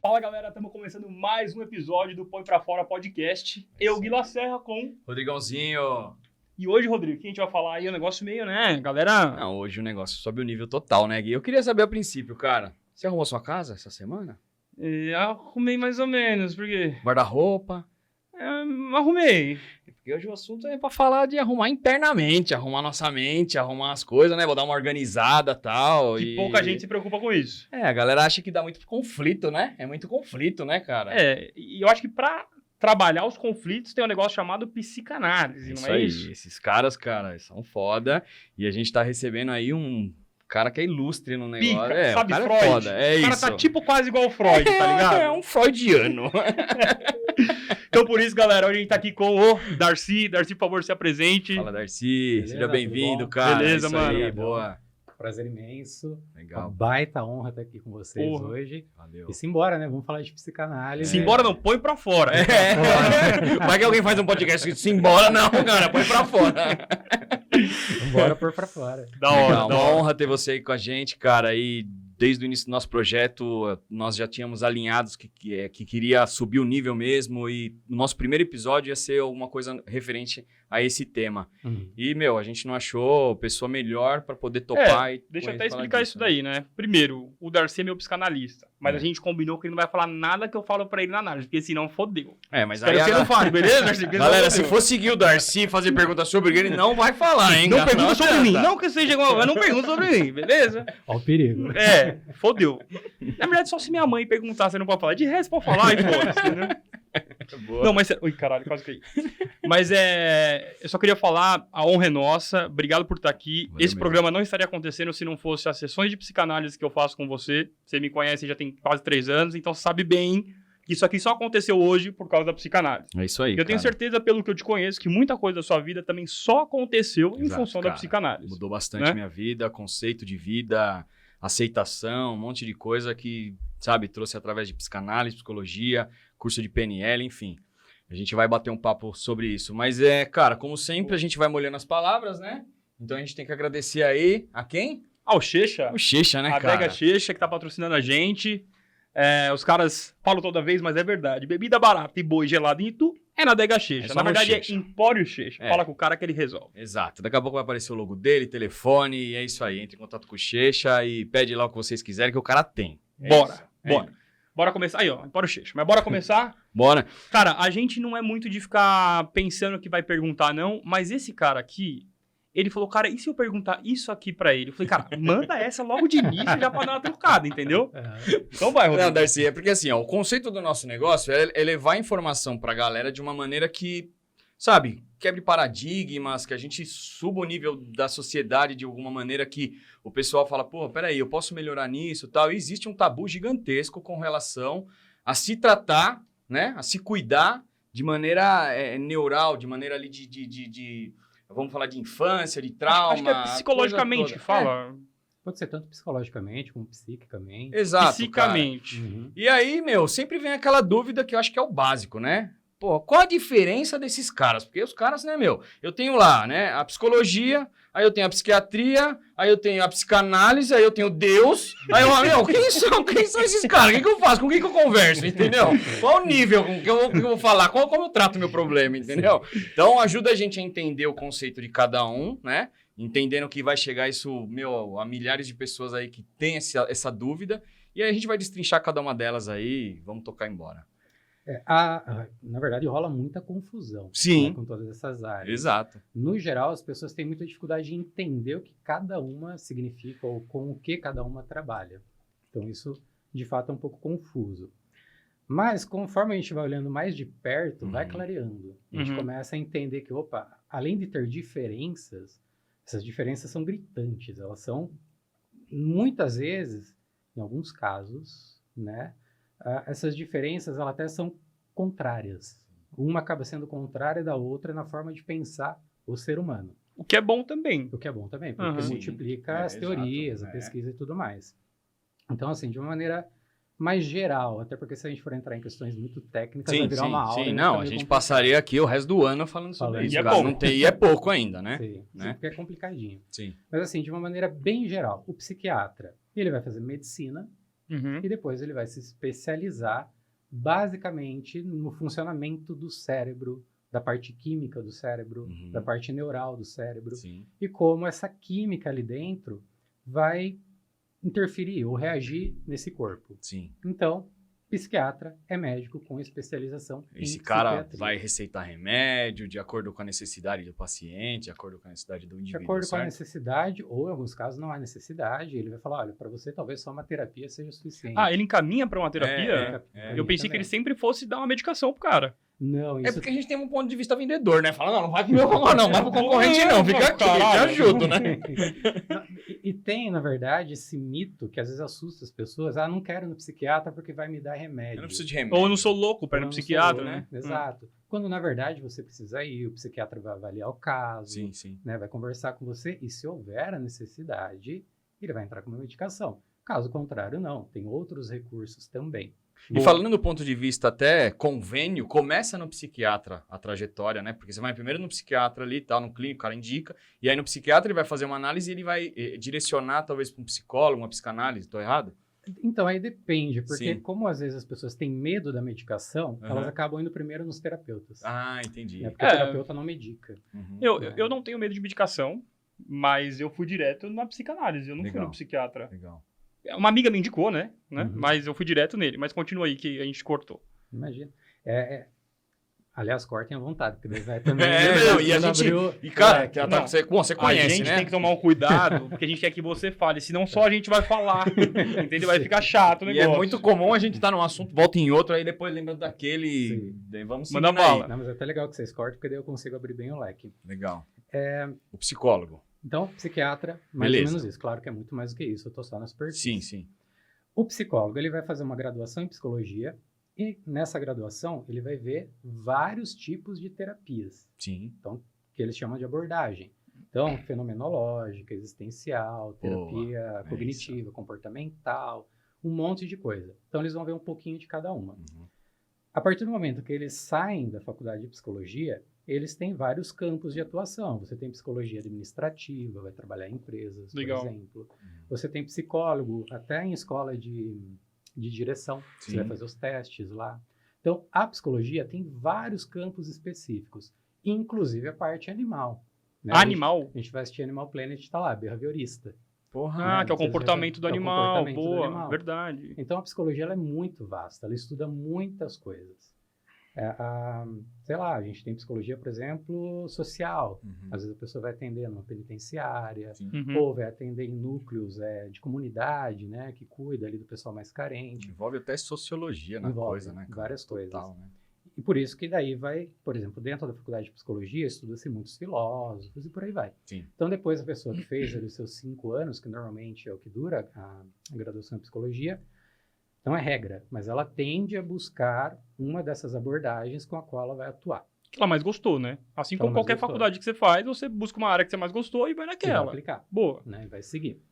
Fala galera, estamos começando mais um episódio do Põe Pra Fora Podcast. Eu, Gui Lacerra, com... Rodrigãozinho. E hoje, Rodrigo, o que a gente vai falar aí? É um negócio meio, né, galera... Não, hoje o negócio sobe o nível total, né, Gui? Eu queria saber a princípio, cara. Você arrumou sua casa essa semana? Arrumei mais ou menos, por quê? Guarda-roupa? Arrumei. Porque hoje o assunto é pra falar de arrumar internamente, arrumar nossa mente, arrumar as coisas, né? Vou dar uma organizada e tal. Que pouca gente se preocupa com isso. A galera acha que dá muito conflito, né? É muito conflito, né, cara? E eu acho que pra trabalhar os conflitos tem um negócio chamado psicanálise, não é isso? Esses caras, cara, são foda. E a gente tá recebendo aí um cara que é ilustre no negócio. Pica, sabe, o cara Freud? É foda, é o cara isso. tá tipo quase igual o Freud, tá ligado? É um freudiano. Então por isso, galera, hoje a gente tá aqui com o Darcy. Darcy, por favor, se apresente. Fala, Darcy. Beleza, Seja bem-vindo, tudo bom? cara. Beleza, Isso mano. aí, boa. Prazer imenso. Legal. Uma baita honra estar aqui com vocês Porra. hoje. Valeu. E simbora, né? Vamos falar de psicanálise. Simbora não, põe pra fora. Vai que alguém faz um podcast que simbora, não, cara, põe pra fora. Vambora pôr pra fora. Da hora, Legal, da uma hora. honra ter você aí com a gente, cara. E desde o início do nosso projeto, nós já tínhamos alinhados que queria subir o nível mesmo. E o nosso primeiro episódio ia ser alguma coisa referente a esse tema. E, a gente não achou pessoa melhor pra poder topar. Deixa eu até explicar isso daí, né? Primeiro, o Darcy é meu psicanalista. Mas a gente combinou que ele não vai falar nada que eu falo pra ele na análise, porque senão fodeu. Mas Espero aí que você não fale, beleza, Darcy? Porque Galera, senão se for seguir o Darcy e fazer perguntas sobre ele, não vai falar, hein? não cara? pergunta sobre adianta. mim. Não que seja igual, mas não pergunta sobre mim, beleza? Ó o perigo. Fodeu. Na verdade, só se minha mãe perguntar, você não pode falar. De resto, pode falar e foda-se, entendeu? Boa. Não, mas... Ui, caralho, quase caí. Mas eu só queria falar, a honra é nossa. Obrigado por estar aqui. Valeu Esse mesmo. programa não estaria acontecendo se não fosse as sessões de psicanálise que eu faço com você. Você me conhece já tem quase 3 anos, então sabe bem que isso aqui só aconteceu hoje por causa da psicanálise. É isso aí, Eu tenho certeza, pelo que eu te conheço, que muita coisa da sua vida também só aconteceu em Exato, função da cara. psicanálise. Mudou bastante né? minha vida, conceito de vida, aceitação, um monte de coisa que, sabe, trouxe através de psicanálise, psicologia, curso de PNL, enfim. A gente vai bater um papo sobre isso. Mas cara, como sempre, a gente vai molhando as palavras, né? Então a gente tem que agradecer aí a quem? Ah, o Checha. O Checha, né, A cara? Adega Checha, que tá patrocinando a gente. Os caras falam toda vez, mas é verdade. Bebida barata e boi gelado em Itu é na Adega Checha. É só Na no verdade, Checha. é Empório Checha. É. Fala com o cara que ele resolve. Exato. Daqui a pouco vai aparecer o logo dele, telefone, e é isso aí. Entre em contato com o Checha e pede lá o que vocês quiserem, que o cara tem. Bora, isso. bora. Bora começar. Aí, ó, Empório Checha. Mas bora começar? Bora. Cara, a gente não é muito de ficar pensando que vai perguntar, não. Mas esse cara aqui, ele falou, cara, e se eu perguntar isso aqui pra ele? Eu falei, cara, manda essa logo de início já pra dar uma trocada, entendeu? Então vai, Rodrigo. Não, Darcy, é porque assim, ó, o conceito do nosso negócio é levar informação pra galera de uma maneira que, sabe, quebre paradigmas, que a gente suba o nível da sociedade de alguma maneira que o pessoal fala, pô, peraí, eu posso melhorar nisso e tal. E existe um tabu gigantesco com relação a se tratar, né, a se cuidar de maneira neural, de maneira ali de vamos falar de infância, de trauma. Acho que é psicologicamente coisa que toda. fala. Pode ser tanto psicologicamente como psiquicamente. Exato, cara. Psicamente. E aí, sempre vem aquela dúvida que eu acho que é o básico, né? Pô, qual a diferença desses caras? Porque os caras, né, eu tenho lá, né, a psicologia, aí eu tenho a psiquiatria, aí eu tenho a psicanálise, aí eu tenho Deus, aí eu, quem são esses caras? O que eu faço? Com quem que eu converso, entendeu? Qual o nível que eu vou falar? Como eu trato o meu problema, entendeu? Então, ajuda a gente a entender o conceito de cada um, né? Entendendo que vai chegar isso, a milhares de pessoas aí que tem essa dúvida, e aí a gente vai destrinchar cada uma delas aí, vamos tocar embora. Na verdade, rola muita confusão, Sim. né, com todas essas áreas. Exato. No geral, as pessoas têm muita dificuldade de entender o que cada uma significa ou com o que cada uma trabalha. Então, isso, de fato, é um pouco confuso. Mas, conforme a gente vai olhando mais de perto, vai clareando. A gente começa a entender que, além de ter diferenças, essas diferenças são gritantes. Elas são, muitas vezes, em alguns casos, né? Essas diferenças elas até são contrárias. Uma acaba sendo contrária da outra na forma de pensar o ser humano. O que é bom também. O que é bom também, porque multiplica as teorias, a pesquisa e tudo mais. Então, assim, de uma maneira mais geral, até porque se a gente for entrar em questões muito técnicas, vai virar uma aula. Sim, não, a gente passaria aqui o resto do ano falando sobre isso. E é cara. pouco. Não tem, e é pouco ainda, né? Sim, Né? porque é complicadinho. Sim. Mas assim, de uma maneira bem geral, o psiquiatra, ele vai fazer medicina, Uhum. E depois ele vai se especializar basicamente no funcionamento do cérebro, da parte química do cérebro, Uhum. da parte neural do cérebro, Sim. e como essa química ali dentro vai interferir ou reagir nesse corpo. Sim. Então, psiquiatra é médico com especialização Esse em cara psiquiatria. vai receitar remédio de acordo com a necessidade do paciente, de acordo com a necessidade do De indivíduo, acordo com a certo? necessidade, ou em alguns casos não há necessidade, ele vai falar, olha, para você talvez só uma terapia seja suficiente. Ah, ele encaminha pra uma terapia? Eu pensei que ele sempre fosse dar uma medicação pro cara. Não, É isso porque a gente tem um ponto de vista vendedor, né? Fala, não vai pro meu concorrente, não, vai pro concorrente não, fica aqui, te Caralho. ajudo, né? E tem, na verdade, esse mito que às vezes assusta as pessoas. Ah, não quero ir no psiquiatra porque vai me dar remédio. Eu não preciso de remédio. Ou eu não sou louco pra ir Eu no não sou psiquiatra, louco, né? Exato. Quando, na verdade, você precisa ir, o psiquiatra vai avaliar o caso, Sim, sim. né, vai conversar com você e, se houver a necessidade, ele vai entrar com uma medicação. Caso contrário, não. Tem outros recursos também. E falando do ponto de vista até convênio, começa no psiquiatra a trajetória, né? Porque você vai primeiro no psiquiatra ali, tá, no clínico, o cara indica, e aí no psiquiatra ele vai fazer uma análise e ele vai direcionar talvez para um psicólogo, uma psicanálise, tô errado? Então, aí depende, porque Sim. como às vezes as pessoas têm medo da medicação, Uhum. elas acabam indo primeiro nos terapeutas. Ah, entendi. Né? Porque É. o terapeuta não medica. Uhum. Eu não tenho medo de medicação, mas eu fui direto na psicanálise, eu não fui Legal. no psiquiatra. Legal. Uma amiga me indicou, né? Uhum. Mas eu fui direto nele. Mas continua aí que a gente cortou. Imagina. Aliás, cortem à vontade, porque daí vai também... Não, e a quando gente... abriu- E, cara, É, não. você conhece, A gente né? tem que tomar um cuidado, porque a gente quer que você fale, senão só a gente vai falar. Entendeu? Vai ficar chato o E negócio. é muito comum a gente estar num assunto, volta em outro, aí depois lembra daquele... Sim. Daí vamos Manda seguindo aí. bala. Não, mas é até legal que vocês cortem, porque daí eu consigo abrir bem o leque. Legal. O psicólogo. Então, psiquiatra, mais Beleza. ou menos isso. Claro que é muito mais do que isso, eu tô só na superfície. Sim, sim. O psicólogo, ele vai fazer uma graduação em psicologia e nessa graduação ele vai ver vários tipos de terapias, Sim. que eles chamam de abordagem. Então, fenomenológica, existencial, terapia cognitiva, comportamental, um monte de coisa. Então, eles vão ver um pouquinho de cada uma. Uhum. A partir do momento que eles saem da faculdade de psicologia, eles têm vários campos de atuação. Você tem psicologia administrativa, vai trabalhar em empresas, Legal. por exemplo. Você tem psicólogo, até em escola de direção. Sim. Você vai fazer os testes lá. Então, a psicologia tem vários campos específicos, inclusive a parte animal. Né? Animal? A gente vai assistir Animal Planet, está lá, behaviorista. Porra. Ah, que é o Vocês comportamento já- do que é o animal. comportamento do Boa, animal. verdade. Então, a psicologia ela é muito vasta, ela estuda muitas coisas. Sei lá, a gente tem psicologia, por exemplo, social. Uhum. Às vezes a pessoa vai atender numa penitenciária, Sim. Uhum. ou vai atender em núcleos de comunidade, né, que cuida ali do pessoal mais carente. Envolve até sociologia na Envolve coisa, né? cara? várias coisas. Total, né? E por isso que daí vai, por exemplo, dentro da faculdade de psicologia, estuda-se muitos filósofos e por aí vai. Sim. Então, depois a pessoa que fez ali os seus 5 anos, que normalmente é o que dura a graduação em psicologia, não é regra, mas ela tende a buscar uma dessas abordagens com a qual ela vai atuar. Que ela mais gostou, né? Assim Que como ela mais qualquer gostou. faculdade que você faz, você busca uma área que você mais gostou e vai Que vai naquela. aplicar, Boa. né, e vai seguir.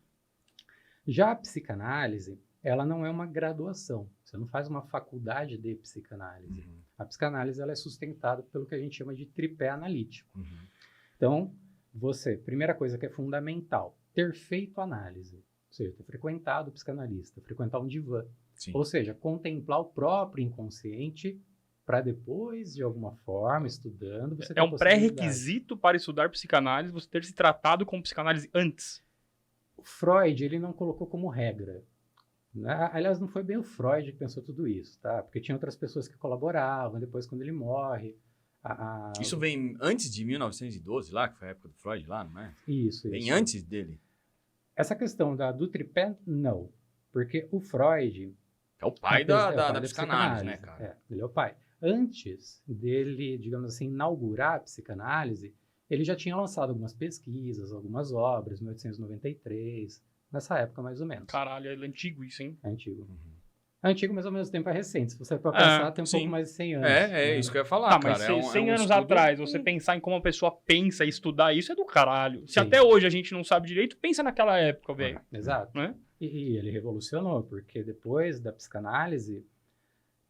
Já a psicanálise, ela não é uma graduação. Você não faz uma faculdade de psicanálise. Uhum. A psicanálise ela é sustentada pelo que a gente chama de tripé analítico. Uhum. Então, primeira coisa que é fundamental, ter feito análise. Ou seja, ter frequentado o psicanalista, frequentar um divã. Sim. Ou seja, contemplar o próprio inconsciente para depois, de alguma forma, estudando, você ter É a um possibilidade. pré-requisito para estudar psicanálise você ter se tratado com psicanálise antes. O Freud, ele não colocou como regra. Né? Aliás, não foi bem o Freud que pensou tudo isso, tá? Porque tinha outras pessoas que colaboravam, depois quando ele morre... Isso vem antes de 1912 lá, que foi a época do Freud lá, não é? Isso. Vem antes dele. Essa questão do tripé, não. Porque o Freud... É o pai é o da pai psicanálise, né, cara? É, ele é o pai. Antes dele, digamos assim, inaugurar a psicanálise, ele já tinha lançado algumas pesquisas, algumas obras, 1893, nessa época mais ou menos. Caralho, é antigo isso, hein? É antigo. Uhum. É antigo, mas ao mesmo tempo é recente. Se você for pensar, tem um sim. pouco mais de 100 anos. É isso que eu ia falar, Tá, cara. mas é um 100 anos estudo- atrás, você pensar em como a pessoa pensa e estudar isso é do caralho. Se Sim. até hoje a gente não sabe direito, pensa naquela época, velho. Exato. Né? E ele revolucionou, porque depois da psicanálise,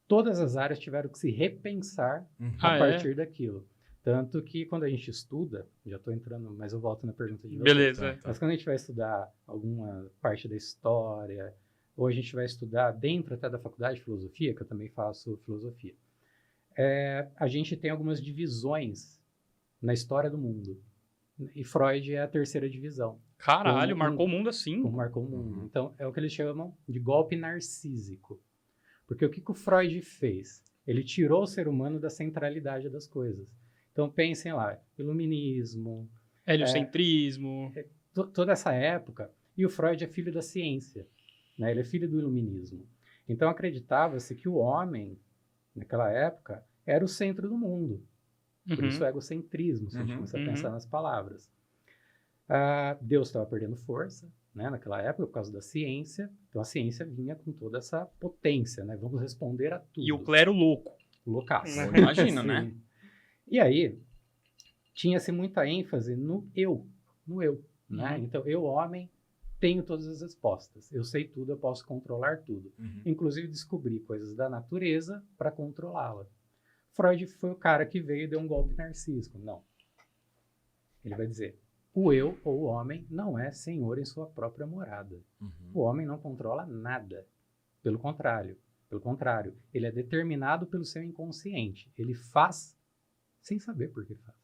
todas as áreas tiveram que se repensar Uhum. Ah, a é? partir daquilo. Tanto que quando a gente estuda, já estou entrando, mas eu volto na pergunta de vocês. Beleza. Tá. Mas quando a gente vai estudar alguma parte da história ou a gente vai estudar dentro até da faculdade de filosofia, que eu também faço filosofia, a gente tem algumas divisões na história do mundo. E Freud é a terceira divisão. Caralho, marcou o mundo assim. Como marcou o mundo. Então, é o que eles chamam de golpe narcísico. Porque o que o Freud fez? Ele tirou o ser humano da centralidade das coisas. Então, pensem lá, iluminismo... Heliocentrismo... toda essa época, e o Freud é filho da ciência, né? Ele é filho do iluminismo. Então, acreditava-se que o homem, naquela época, era o centro do mundo. Por isso o egocentrismo, se a gente começar a pensar nas palavras. Deus estava perdendo força, né, naquela época, por causa da ciência. Então, a ciência vinha com toda essa potência, né? Vamos responder a tudo. E o clero louco. Loucaço. Imagina, né? E aí, tinha-se muita ênfase no eu. Né? Então, eu, homem, tenho todas as respostas. Eu sei tudo, eu posso controlar tudo. Inclusive, descobrir coisas da natureza para controlá-la. Freud foi o cara que veio e deu um golpe narcísico. Não. Ele vai dizer, o eu, ou o homem, não é senhor em sua própria morada. O homem não controla nada. Pelo contrário, ele é determinado pelo seu inconsciente. Ele faz sem saber por que faz.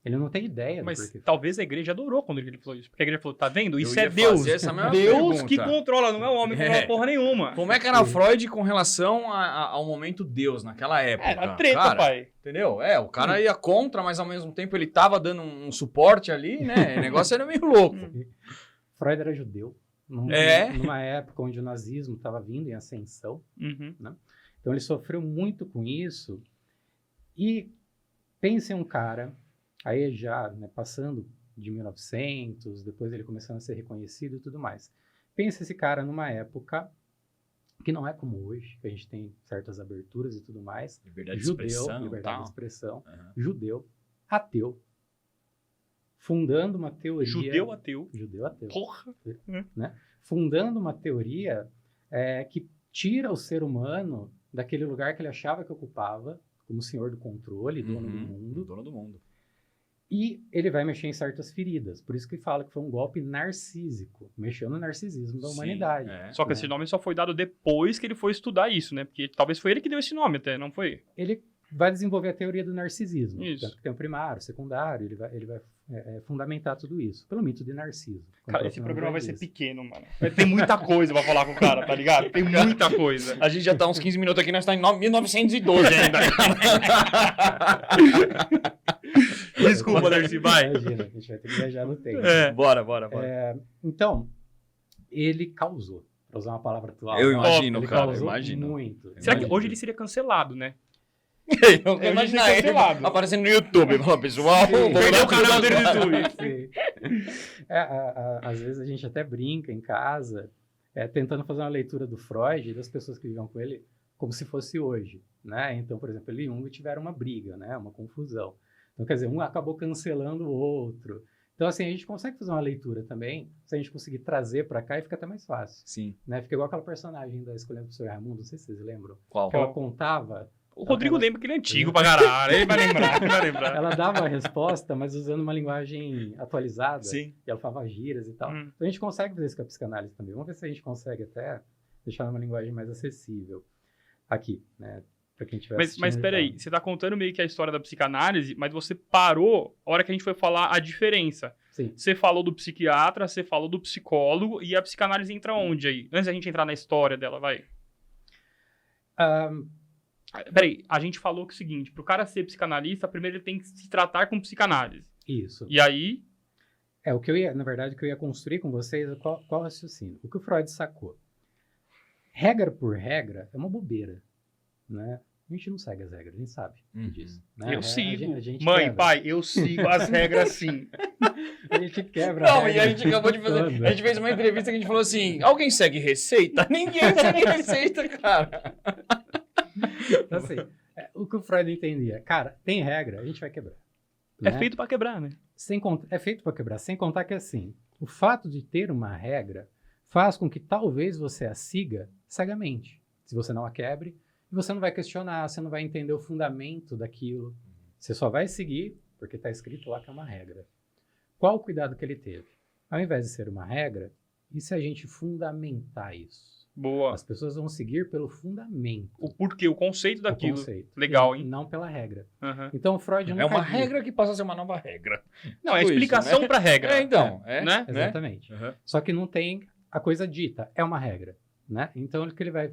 Ele não tem ideia do porquê. Mas talvez a igreja adorou quando ele falou isso. Porque a igreja falou, tá vendo? Isso Eu é ia Deus. fazer essa mesma Deus pergunta. que controla, não é o homem que controla porra nenhuma. Como é que era Freud com relação ao momento Deus naquela época? Era treta, cara, pai. Entendeu? O cara ia contra, mas ao mesmo tempo ele tava dando um suporte ali, né? O negócio era meio louco. Freud era judeu. Numa época onde o nazismo estava vindo em ascensão. Né? Então ele sofreu muito com isso. E pense em um cara... Aí já, né, passando de 1900, depois ele começando a ser reconhecido e tudo mais. Pensa esse cara numa época que não é como hoje, que a gente tem certas aberturas e tudo mais. Liberdade Judeu, de expressão. liberdade de expressão. Judeu, ateu, fundando uma teoria... Judeu ateu. Porra! Né? Fundando uma teoria que tira o ser humano daquele lugar que ele achava que ocupava, como senhor do controle, dono do mundo. Dono do mundo. E ele vai mexer em certas feridas. Por isso que fala que foi um golpe narcísico. Mexeu no narcisismo da humanidade. Só que esse nome só foi dado depois que ele foi estudar isso, né? Porque talvez foi ele que deu esse nome até, não foi? Ele vai desenvolver a teoria do narcisismo. Isso. Tanto que tem o primário, o secundário. Ele vai fundamentar tudo isso. Pelo mito de Narciso. Cara, esse programa vai ser pequeno, mano. Tem muita coisa pra falar com o cara, tá ligado? Tem muita coisa. A gente já tá uns 15 minutos aqui, nós tá em 1912 ainda. Desculpa, Darcy, vai. Imagina, a gente vai ter que viajar no tempo. Bora. Então, ele causou, pra usar uma palavra atual. Eu imagino, ele cara, causou imagino. muito. Será que hoje ele seria cancelado, né? Imagina ele aparecendo no YouTube. Fala, pessoal, Perdeu o canal dele no YouTube. Às vezes a gente até brinca em casa, tentando fazer uma leitura do Freud e das pessoas que viviam com ele, como se fosse hoje. Né? Então, por exemplo, ele e Jung tiveram uma briga, né? Uma confusão. Então, quer dizer, um acabou cancelando o outro. Então, assim, a gente consegue fazer uma leitura também, se a gente conseguir trazer para cá, e fica até mais fácil. Sim. Né? Fica igual aquela personagem da Escolhendo o Sr. Raimundo, não sei se vocês lembram. Qual? Que ela contava... O Rodrigo lembra que ele é antigo pra caralho, ele vai lembrar. Ela dava a resposta, mas usando uma linguagem atualizada. Sim. E ela falava gírias e tal. Então, a gente consegue fazer isso com a psicanálise também. Vamos ver se a gente consegue até deixar numa linguagem mais acessível aqui, né? Mas peraí, você tá contando meio que a história da psicanálise, mas você parou a hora que a gente foi falar a diferença. Sim. Você falou do psiquiatra, você falou do psicólogo, e a psicanálise entra onde aí? Antes da gente entrar na história dela, vai. Peraí, a gente falou que é o seguinte, pro cara ser psicanalista, primeiro ele tem que se tratar com psicanálise. Isso. E aí... na verdade, o que eu ia construir com vocês é qual o raciocínio. O que o Freud sacou. Regra por regra é uma bobeira, né? A gente não segue as regras, a gente sabe disso. Né? Eu sigo. A gente Mãe, quebra. pai, eu sigo as regras sim. A gente quebra Não, a e a gente acabou de fazer... A gente fez uma entrevista que a gente falou assim, alguém segue receita? Ninguém segue receita, cara. Então, assim, o que o Freud entendia, cara, tem regra, a gente vai quebrar. É né? feito pra quebrar, né? É feito para quebrar, sem contar que, assim, o fato de ter uma regra faz com que talvez você a siga cegamente. Se você não a quebre, você não vai questionar, você não vai entender o fundamento daquilo. Você só vai seguir porque está escrito lá que é uma regra. Qual o cuidado que ele teve? Ao invés de ser uma regra, E se a gente fundamentar isso? Boa. As pessoas vão seguir pelo fundamento. O porquê, o conceito o daquilo. conceito. Legal, E hein? não pela regra. Aham. Então, Freud É nunca uma disse- regra que passa a ser uma nova regra. Não, é Tipo explicação isso, né? pra regra. Então, né? Exatamente. Uhum. Só que não tem a coisa dita, é uma regra, né? Então, o que ele vai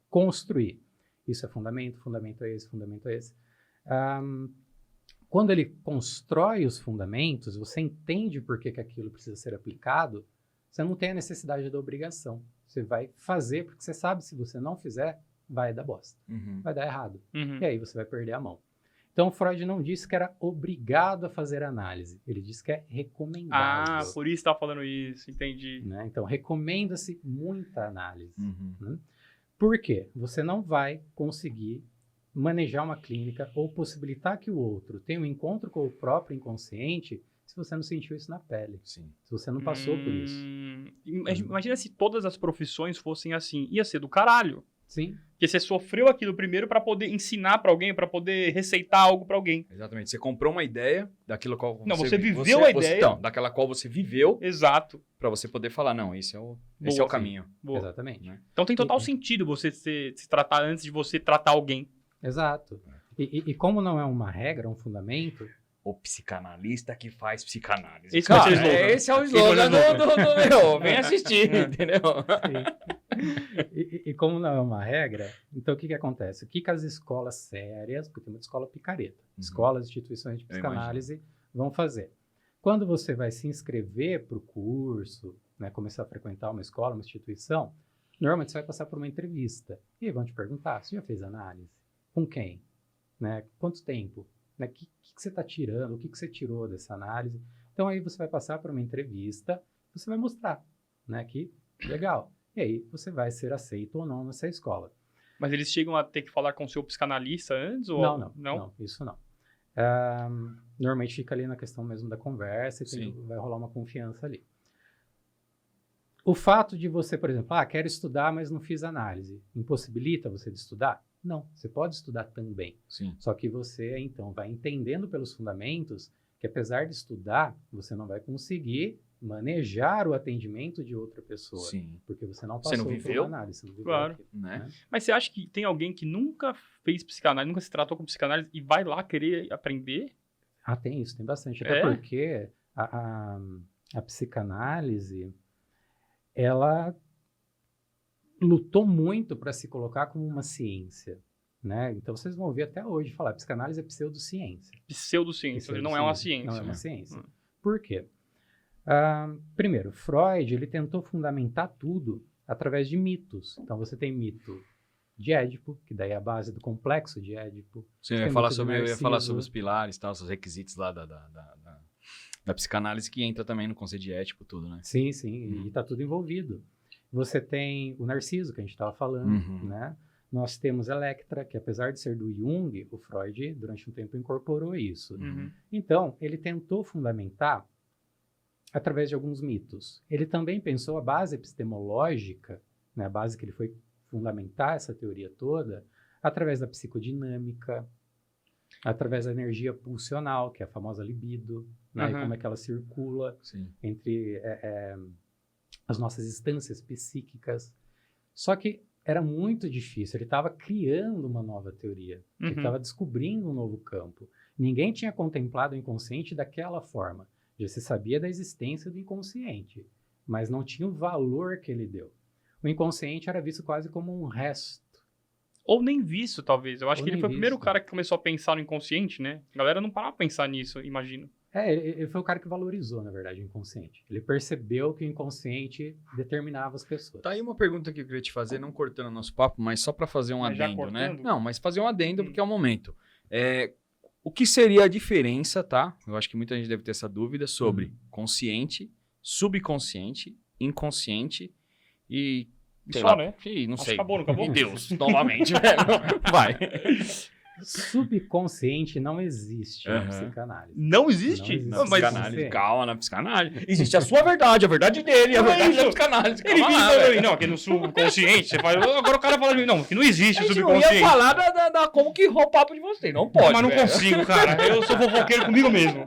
construir? Isso é fundamento, fundamento é esse, fundamento é esse. Quando ele constrói os fundamentos, você entende por que aquilo precisa ser aplicado, você não tem a necessidade da obrigação. Você vai fazer porque você sabe, se você não fizer, vai dar bosta, Uhum. vai dar errado. Uhum. E aí você vai perder a mão. Então, Freud não disse que era obrigado a fazer análise. Ele disse que é recomendável. Ah, por isso você tava falando isso, entendi. Né? Então, recomenda-se muita análise. Uhum. Por quê? Você não vai conseguir manejar uma clínica ou possibilitar que o outro tenha um encontro com o próprio inconsciente se você não sentiu isso na pele, Sim. se você não passou por isso. Imagina se todas as profissões fossem assim. Ia ser do caralho. Sim, Porque você sofreu aquilo primeiro pra poder ensinar pra alguém, pra poder receitar algo pra alguém. Exatamente. Você comprou uma ideia daquilo qual Não, você viveu a ideia. Então, daquela qual você viveu Exato. pra você poder falar, não, esse é o Boa, caminho. Boa. exatamente. Né? Então tem total sentido você se tratar antes de você tratar alguém. Exato. E como não é uma regra, um fundamento, O psicanalista que faz psicanálise. Esse vai ser o slogan. Esse é o Esse vai ser slogan o do meu. Vem assistir, entendeu? e como não é uma regra, então o que acontece? O que as escolas sérias, porque tem muita escola picareta, escolas, instituições de psicanálise vão fazer? Quando você vai se inscrever para o curso, né, começar a frequentar uma escola, uma instituição, normalmente você vai passar por uma entrevista. E aí vão te perguntar, você já fez análise? Com quem? Né? Quanto tempo? Né? Que você está tirando? O que você tirou dessa análise? Então aí você vai passar por uma entrevista, você vai mostrar, né, que legal. E aí você vai ser aceito ou não nessa escola. Mas eles chegam a ter que falar com o seu psicanalista antes? Ou... Não, isso não. Normalmente fica ali na questão mesmo da conversa e vai rolar uma confiança ali. O fato de você, por exemplo, quero estudar, mas não fiz análise, impossibilita você de estudar? Não, você pode estudar também. Sim. Só que você, então, vai entendendo pelos fundamentos que, apesar de estudar, você não vai conseguir manejar o atendimento de outra pessoa. Sim. Porque você não Você passou não por viveu? uma análise. Você não viveu Claro. aquilo, Né? Mas você acha que tem alguém que nunca fez psicanálise, nunca se tratou com psicanálise e vai lá querer aprender? Tem isso, tem bastante. Até porque a psicanálise, ela lutou muito para se colocar como uma ciência, né? Então vocês vão ouvir até hoje falar, psicanálise é pseudociência. Pseudociência, não é uma ciência. Não é uma ciência. Hum. Por quê? Primeiro, Freud, ele tentou fundamentar tudo através de mitos. Então você tem mito de Édipo, que daí é a base do complexo de Édipo. Sim, eu ia falar sobre os pilares, tal, os requisitos lá da psicanálise que entra também no conceito de Édipo, tudo, né? Sim, e está tudo envolvido. Você tem o Narciso, que a gente estava falando, né? Nós temos Electra, que apesar de ser do Jung, o Freud, durante um tempo, incorporou isso. Então, ele tentou fundamentar através de alguns mitos. Ele também pensou a base epistemológica, né, a base que ele foi fundamentar essa teoria toda, através da psicodinâmica, através da energia pulsional, que é a famosa libido, né, e como é que ela circula entre as nossas instâncias psíquicas. Só que era muito difícil, ele estava criando uma nova teoria, ele estava descobrindo um novo campo. Ninguém tinha contemplado o inconsciente daquela forma. Já se sabia da existência do inconsciente, mas não tinha o valor que ele deu. O inconsciente era visto quase como um resto. Ou nem visto, talvez. Eu acho que ele foi o primeiro visto. cara que começou a pensar no inconsciente, né? A galera não parava pra pensar nisso, imagino. Ele foi o cara que valorizou, na verdade, o inconsciente. Ele percebeu que o inconsciente determinava as pessoas. Tá aí uma pergunta que eu queria te fazer, não cortando o nosso papo, mas só para fazer um Mas já adendo, né? cortando? Não, mas fazer um adendo porque é o momento. O que seria a diferença, tá? Eu acho que muita gente deve ter essa dúvida sobre consciente, subconsciente, inconsciente e... sei Só, lá, né? Ih, não Acho sei. que acabou, não acabou? Meu Deus, novamente, velho. Vai. Subconsciente não existe na Aham. psicanálise. Não existe? Não Na existe. Mas psicanálise, calma, na psicanálise. Existe a sua verdade, a verdade dele, a Não é verdade da isso. psicanálise. ele Calma vinha lá, falando velho. ali, não, que no subconsciente, você fala, agora o cara fala, não, que não existe A o gente não ia subconsciente. falar da como que errou o papo de vocês, não pode, Mas não velho. consigo, cara. Eu sou fofoqueiro comigo mesmo.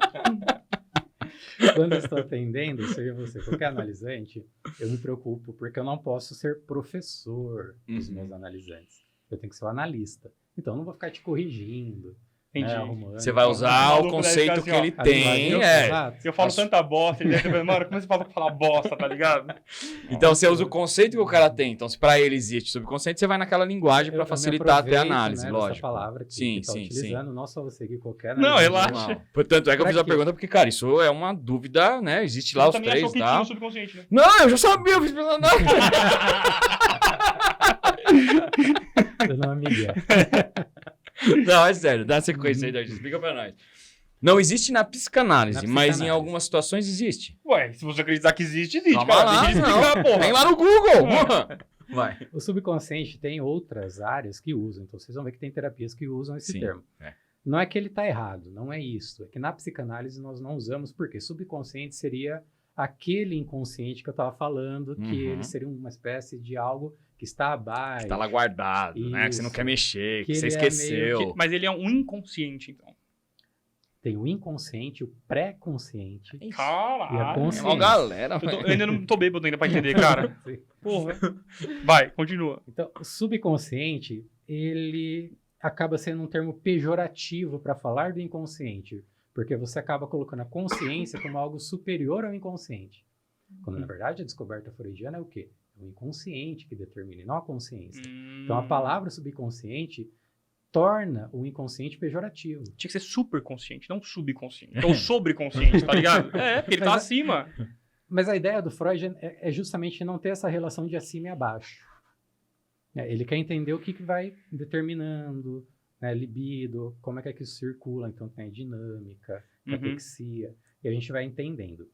Quando eu estou atendendo, seja você qualquer analisante, eu me preocupo porque eu não posso ser professor dos meus analisantes. Eu tenho que ser um analista. Então, eu não vou ficar te corrigindo. Entendi. Você vai usar o conceito que ele tem. Exato. Eu falo tanta bosta, ele deve ter falando, mano, como você fala pra falar bosta, tá ligado? Então você usa o conceito que o cara tem. Então, se pra ele existe subconsciente, você vai naquela linguagem para facilitar até a análise, né, lógico. Palavra que Sim, tá sim, utilizando, não só você que qualquer Não, analisante. relaxa. Não. Portanto, é que eu fiz a pergunta porque, cara, isso é uma dúvida, né? Existe lá Você os também três achou que e tinha tal. o subconsciente, né? Não, eu já sabia, eu fiz pensando. Eu não amiga. Não, é sério, dá sequência aí, Darcy, explica pra nós. Não existe na psicanálise, Na mas em psicanálise. algumas situações existe. Ué, se você acreditar que existe, existe, Calma cara. lá, Deixa ele explicar, não. porra. Tem lá no Google. porra. Vai. O subconsciente tem outras áreas que usam, então vocês vão ver que tem terapias que usam esse Sim, termo. é. Não é que ele está errado, não é isso. É que na psicanálise nós não usamos, porque subconsciente seria aquele inconsciente que eu estava falando, que Uhum. ele seria uma espécie de algo que está abaixo. Tá lá guardado, né? Que você não Isso. quer mexer, que Que você ele é esqueceu. meio Mas ele é um inconsciente, então. Tem o inconsciente, o pré-consciente e a Caralho. É consciência. uma galera, Eu velho. ainda não tô bêbado ainda pra entender, cara. Sim. Porra. Vai, continua. Então, o subconsciente, ele acaba sendo um termo pejorativo para falar do inconsciente, porque você acaba colocando a consciência como algo superior ao inconsciente. Quando, na verdade, a descoberta freudiana é o quê? É o inconsciente que determina, e não a consciência. Então, a palavra subconsciente torna o inconsciente pejorativo. Tinha que ser superconsciente, não subconsciente. Ou sobreconsciente, tá ligado? É, porque ele tá Mas acima. Mas a ideia do Freud é justamente não ter essa relação de acima e abaixo. Ele quer entender o que vai determinando, né, libido, como é que isso circula, então tem a dinâmica, catexia, e a gente vai entendendo.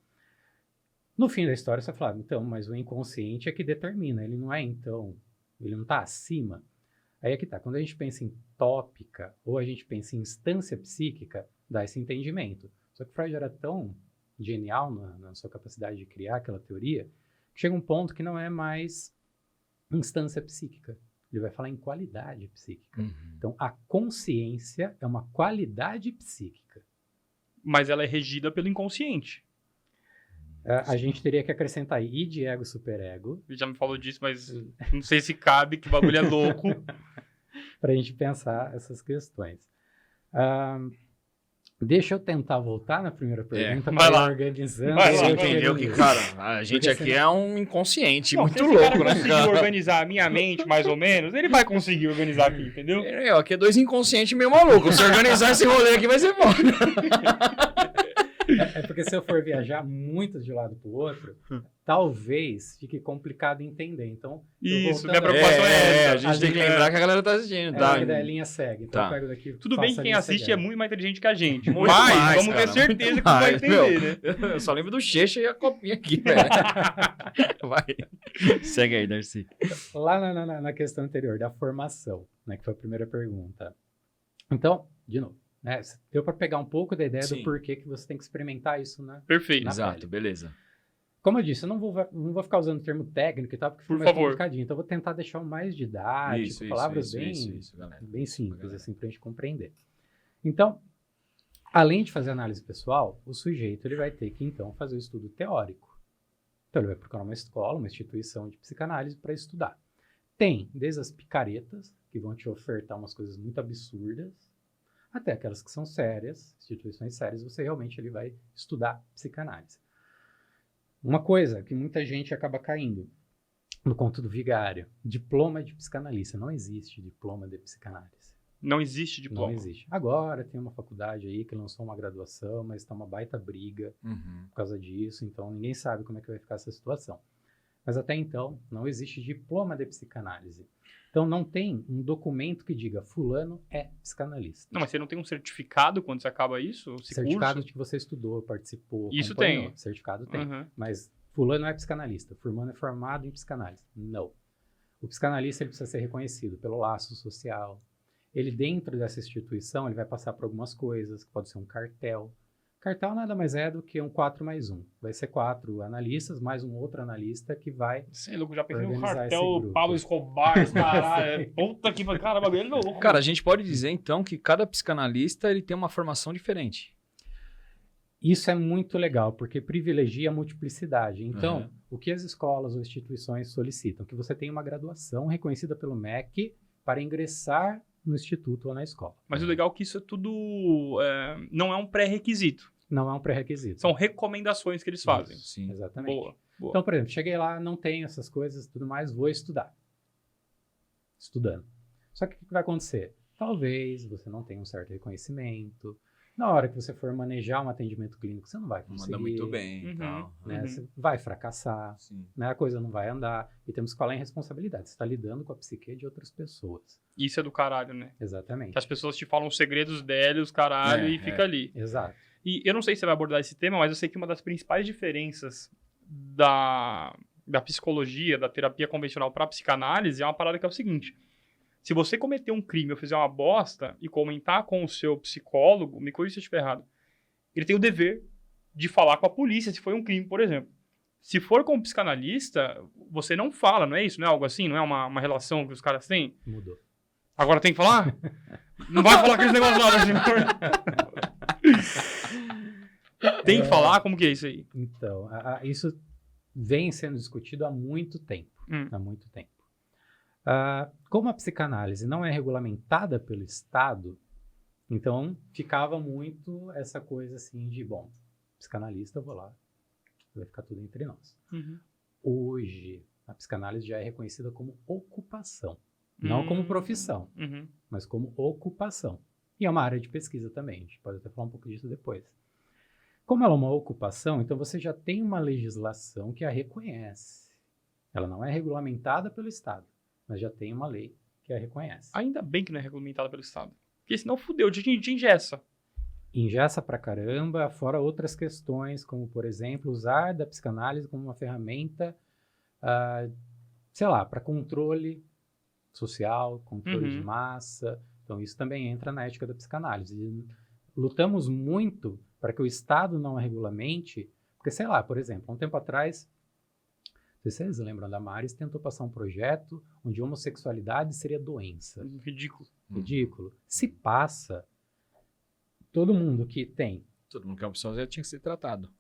No fim da história, você fala, então, mas o inconsciente é que determina, ele não é, então, ele não está acima. Aí é que tá, quando a gente pensa em tópica, ou a gente pensa em instância psíquica, dá esse entendimento. Só que Freud era tão genial na sua capacidade de criar aquela teoria, que chega um ponto que não é mais instância psíquica. Ele vai falar em qualidade psíquica. Então, a consciência é uma qualidade psíquica. Mas ela é regida pelo inconsciente. A gente teria que acrescentar aí id, ego, superego, Ele já me falou disso, mas não sei se cabe, que bagulho é louco. para a gente pensar essas questões. Deixa eu tentar voltar na primeira pergunta vai para lá. ir organizando. Vai e lá. eu Você entendeu chego que, nisso. cara, a gente Porque aqui é um inconsciente Não, muito se esse louco, cara né, conseguir cara? organizar a minha mente, mais ou menos, ele vai conseguir organizar aqui, entendeu? Aqui é dois inconscientes meio malucos. Se organizar esse rolê aqui vai ser bom. É porque se eu for viajar muito de um lado para o outro, talvez fique complicado entender. Então, Isso, voltando minha preocupação é a essa. gente tem que lembrar que a galera tá assistindo, é tá? que daí a linha segue. Então Tá. eu pego daqui. Tudo faço bem a que quem linha assiste é seguinte. muito mais inteligente que a gente. Muito Mas mais, vamos cara, ter certeza muito que vai mais, entender, meu. né? Eu só lembro do Checha e a copinha aqui, velho. Vai. Segue aí, Darcy. Lá na questão anterior, da formação, né, que foi a primeira pergunta. Então, de novo, né, deu para pegar um pouco da ideia Sim. do porquê que você tem que experimentar isso, né? Perfeito. Na Exato, pele. beleza. Como eu disse, eu não vou ficar usando o termo técnico e tal, porque Por fica mais favor. complicadinho. Então, eu vou tentar deixar o mais didático, palavras isso, galera. bem simples, galera. assim, para a gente compreender. Então, além de fazer análise pessoal, o sujeito ele vai ter que, então, fazer o estudo teórico. Então, ele vai procurar uma escola, uma instituição de psicanálise para estudar. Tem desde as picaretas, que vão te ofertar umas coisas muito absurdas, até aquelas que são sérias, instituições sérias, você realmente ele vai estudar psicanálise. Uma coisa que muita gente acaba caindo no conto do vigário, diploma de psicanalista. Não existe diploma de psicanálise. Não existe diploma. Não existe. Agora tem uma faculdade aí que lançou uma graduação, mas está uma baita briga por causa disso, então ninguém sabe como é que vai ficar essa situação. Mas até então, não existe diploma de psicanálise. Então não tem um documento que diga fulano é psicanalista. Não, mas você não tem um certificado quando você acaba isso? Esse Certificado curso? de que você estudou, participou, Isso acompanhou. tem. Certificado tem. Uhum. Mas fulano é psicanalista, fulano é formado em psicanálise. Não. O psicanalista ele precisa ser reconhecido pelo laço social. Ele, dentro dessa instituição, ele vai passar por algumas coisas, que pode ser um cartel. Cartel nada mais é do que um 4+1. Vai ser 4 analistas, mais um outro analista que vai... Sei, louco, já pensei no Organizar esse cartel grupo. Pablo Escobar, esse caralho. Puta que... Cara, bagulho é louco. Cara, a gente pode dizer, então, que cada psicanalista ele tem uma formação diferente. Isso é muito legal, porque privilegia a multiplicidade. Então, o que as escolas ou instituições solicitam? Que você tenha uma graduação reconhecida pelo MEC para ingressar no instituto ou na escola. Mas o legal é que isso é tudo... não é um pré-requisito. Não é um pré-requisito. São recomendações que eles fazem. Sim. Exatamente. Boa. Então, por exemplo, cheguei lá, não tenho essas coisas e tudo mais, vou estudar. Estudando. Só que o que vai acontecer? Talvez você não tenha um certo reconhecimento. Na hora que você for manejar um atendimento clínico, você não vai conseguir. Manda muito bem e Uhum. tal. Né? Você vai fracassar, Sim. né? A coisa não vai andar. E temos que falar em responsabilidade. Você está lidando com a psique de outras pessoas. Isso é do caralho, né? Exatamente. Que as pessoas te falam os segredos delas, caralho, e fica ali. Exato. E eu não sei se você vai abordar esse tema, mas eu sei que uma das principais diferenças da psicologia, da terapia convencional para a psicanálise é uma parada que é o seguinte. Se você cometer um crime ou fizer uma bosta e comentar com o seu psicólogo, me corrija se eu estiver errado, ele tem o dever de falar com a polícia se foi um crime, por exemplo. Se for com um psicanalista, você não fala, não é isso? Não é algo assim? Não é uma relação que os caras têm? Mudou. Agora tem que falar? Não vai falar aqueles negócios lá, senhor. Tem que falar? Como que é isso aí? Então, isso vem sendo discutido há muito tempo. Há muito tempo. Como a psicanálise não é regulamentada pelo Estado, então ficava muito essa coisa assim de, bom, psicanalista, eu vou lá, vai ficar tudo entre nós. Hoje, a psicanálise já é reconhecida como ocupação, não como profissão, mas como ocupação. E é uma área de pesquisa também, a gente pode até falar um pouco disso depois. Como ela é uma ocupação, então você já tem uma legislação que a reconhece. Ela não é regulamentada pelo Estado, mas já tem uma lei que a reconhece. Ainda bem que não é regulamentada pelo Estado. Porque senão fudeu, te engessa. Engessa pra caramba, fora outras questões, como, por exemplo, usar da psicanálise como uma ferramenta, sei lá, para controle social, controle de massa. Então, isso também entra na ética da psicanálise. E lutamos muito para que o Estado não a regulamente, porque, sei lá, por exemplo, há um tempo atrás, não sei se vocês lembram, da Maris tentou passar um projeto onde homossexualidade seria doença. Ridículo. Ridículo. Se passa, todo mundo que tem. Todo mundo que é uma pessoa já tinha que ser tratado.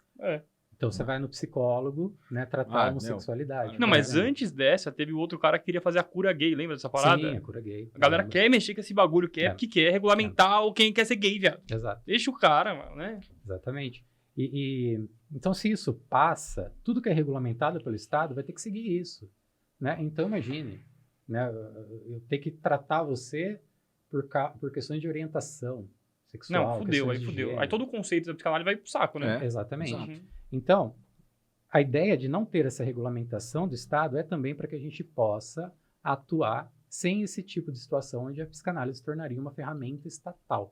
Então você vai no psicólogo, né, tratar a homossexualidade. Não, mas antes dessa, teve o outro cara que queria fazer a cura gay, lembra dessa parada? Sim, a cura gay. A galera quer mexer com esse bagulho, porque quer regulamentar ou quem quer ser gay, viado. Exato. Deixa o cara, mano, né? Exatamente. Então, se isso passa, tudo que é regulamentado pelo Estado vai ter que seguir isso, né? Então, imagine, né, eu ter que tratar você por questões de orientação sexual. Não, fudeu, aí questões de fudeu. gênero. Aí todo o conceito da psicanálise vai pro saco, né? Exatamente. Então, a ideia de não ter essa regulamentação do Estado é também para que a gente possa atuar sem esse tipo de situação onde a psicanálise se tornaria uma ferramenta estatal.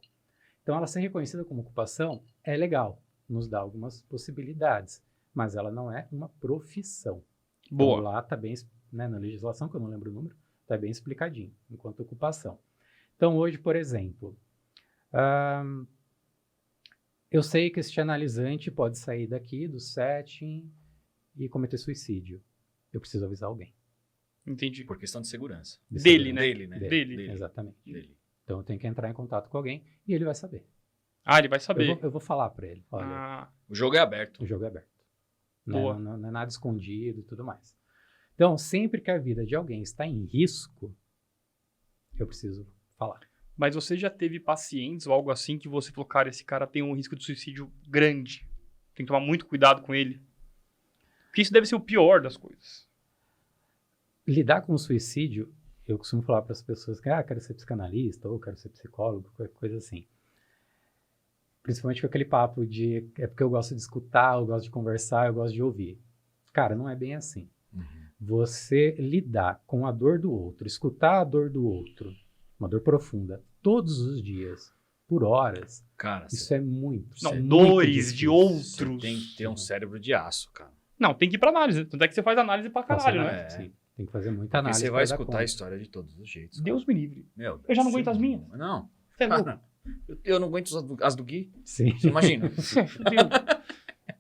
Então, ela ser reconhecida como ocupação é legal, nos dá algumas possibilidades, mas ela não é uma profissão. Boa. Então, lá está bem, né, na legislação, que eu não lembro o número, está bem explicadinho, enquanto ocupação. Então, hoje, por exemplo, eu sei que este analisante pode sair daqui do setting e cometer suicídio. Eu preciso avisar alguém. Entendi. Por questão de segurança. Dele, né? Dele, né? Dele. Exatamente. Dele. Então eu tenho que entrar em contato com alguém e ele vai saber. Ah, ele vai saber. Eu vou falar para ele. Olha, o jogo é aberto. O jogo é aberto. Boa. Não é nada escondido e tudo mais. Então, sempre que a vida de alguém está em risco, eu preciso falar. Mas você já teve pacientes ou algo assim que você falou, cara, esse cara tem um risco de suicídio grande. Tem que tomar muito cuidado com ele. Porque isso deve ser o pior das coisas. Lidar com o suicídio, eu costumo falar para as pessoas que, quero ser psicanalista ou quero ser psicólogo, qualquer coisa assim. Principalmente com aquele papo de, é porque eu gosto de escutar, eu gosto de conversar, eu gosto de ouvir. Cara, não é bem assim. Você lidar com a dor do outro, escutar a dor do outro, uma dor profunda, todos os dias, por horas, cara, isso é muito. Não, é dores muito de outros. Você tem que ter um cérebro de aço, cara. Não, tem que ir pra análise. Tanto é que você faz análise pra caralho, né? Sim, tem que fazer muita análise. Porque você vai escutar a história de todos os jeitos. Cara. Deus me livre. Meu Deus. Eu já não aguento as minhas. Não. Você é louco. Eu não aguento as do Gui. Sim. Você imagina. Fudeu.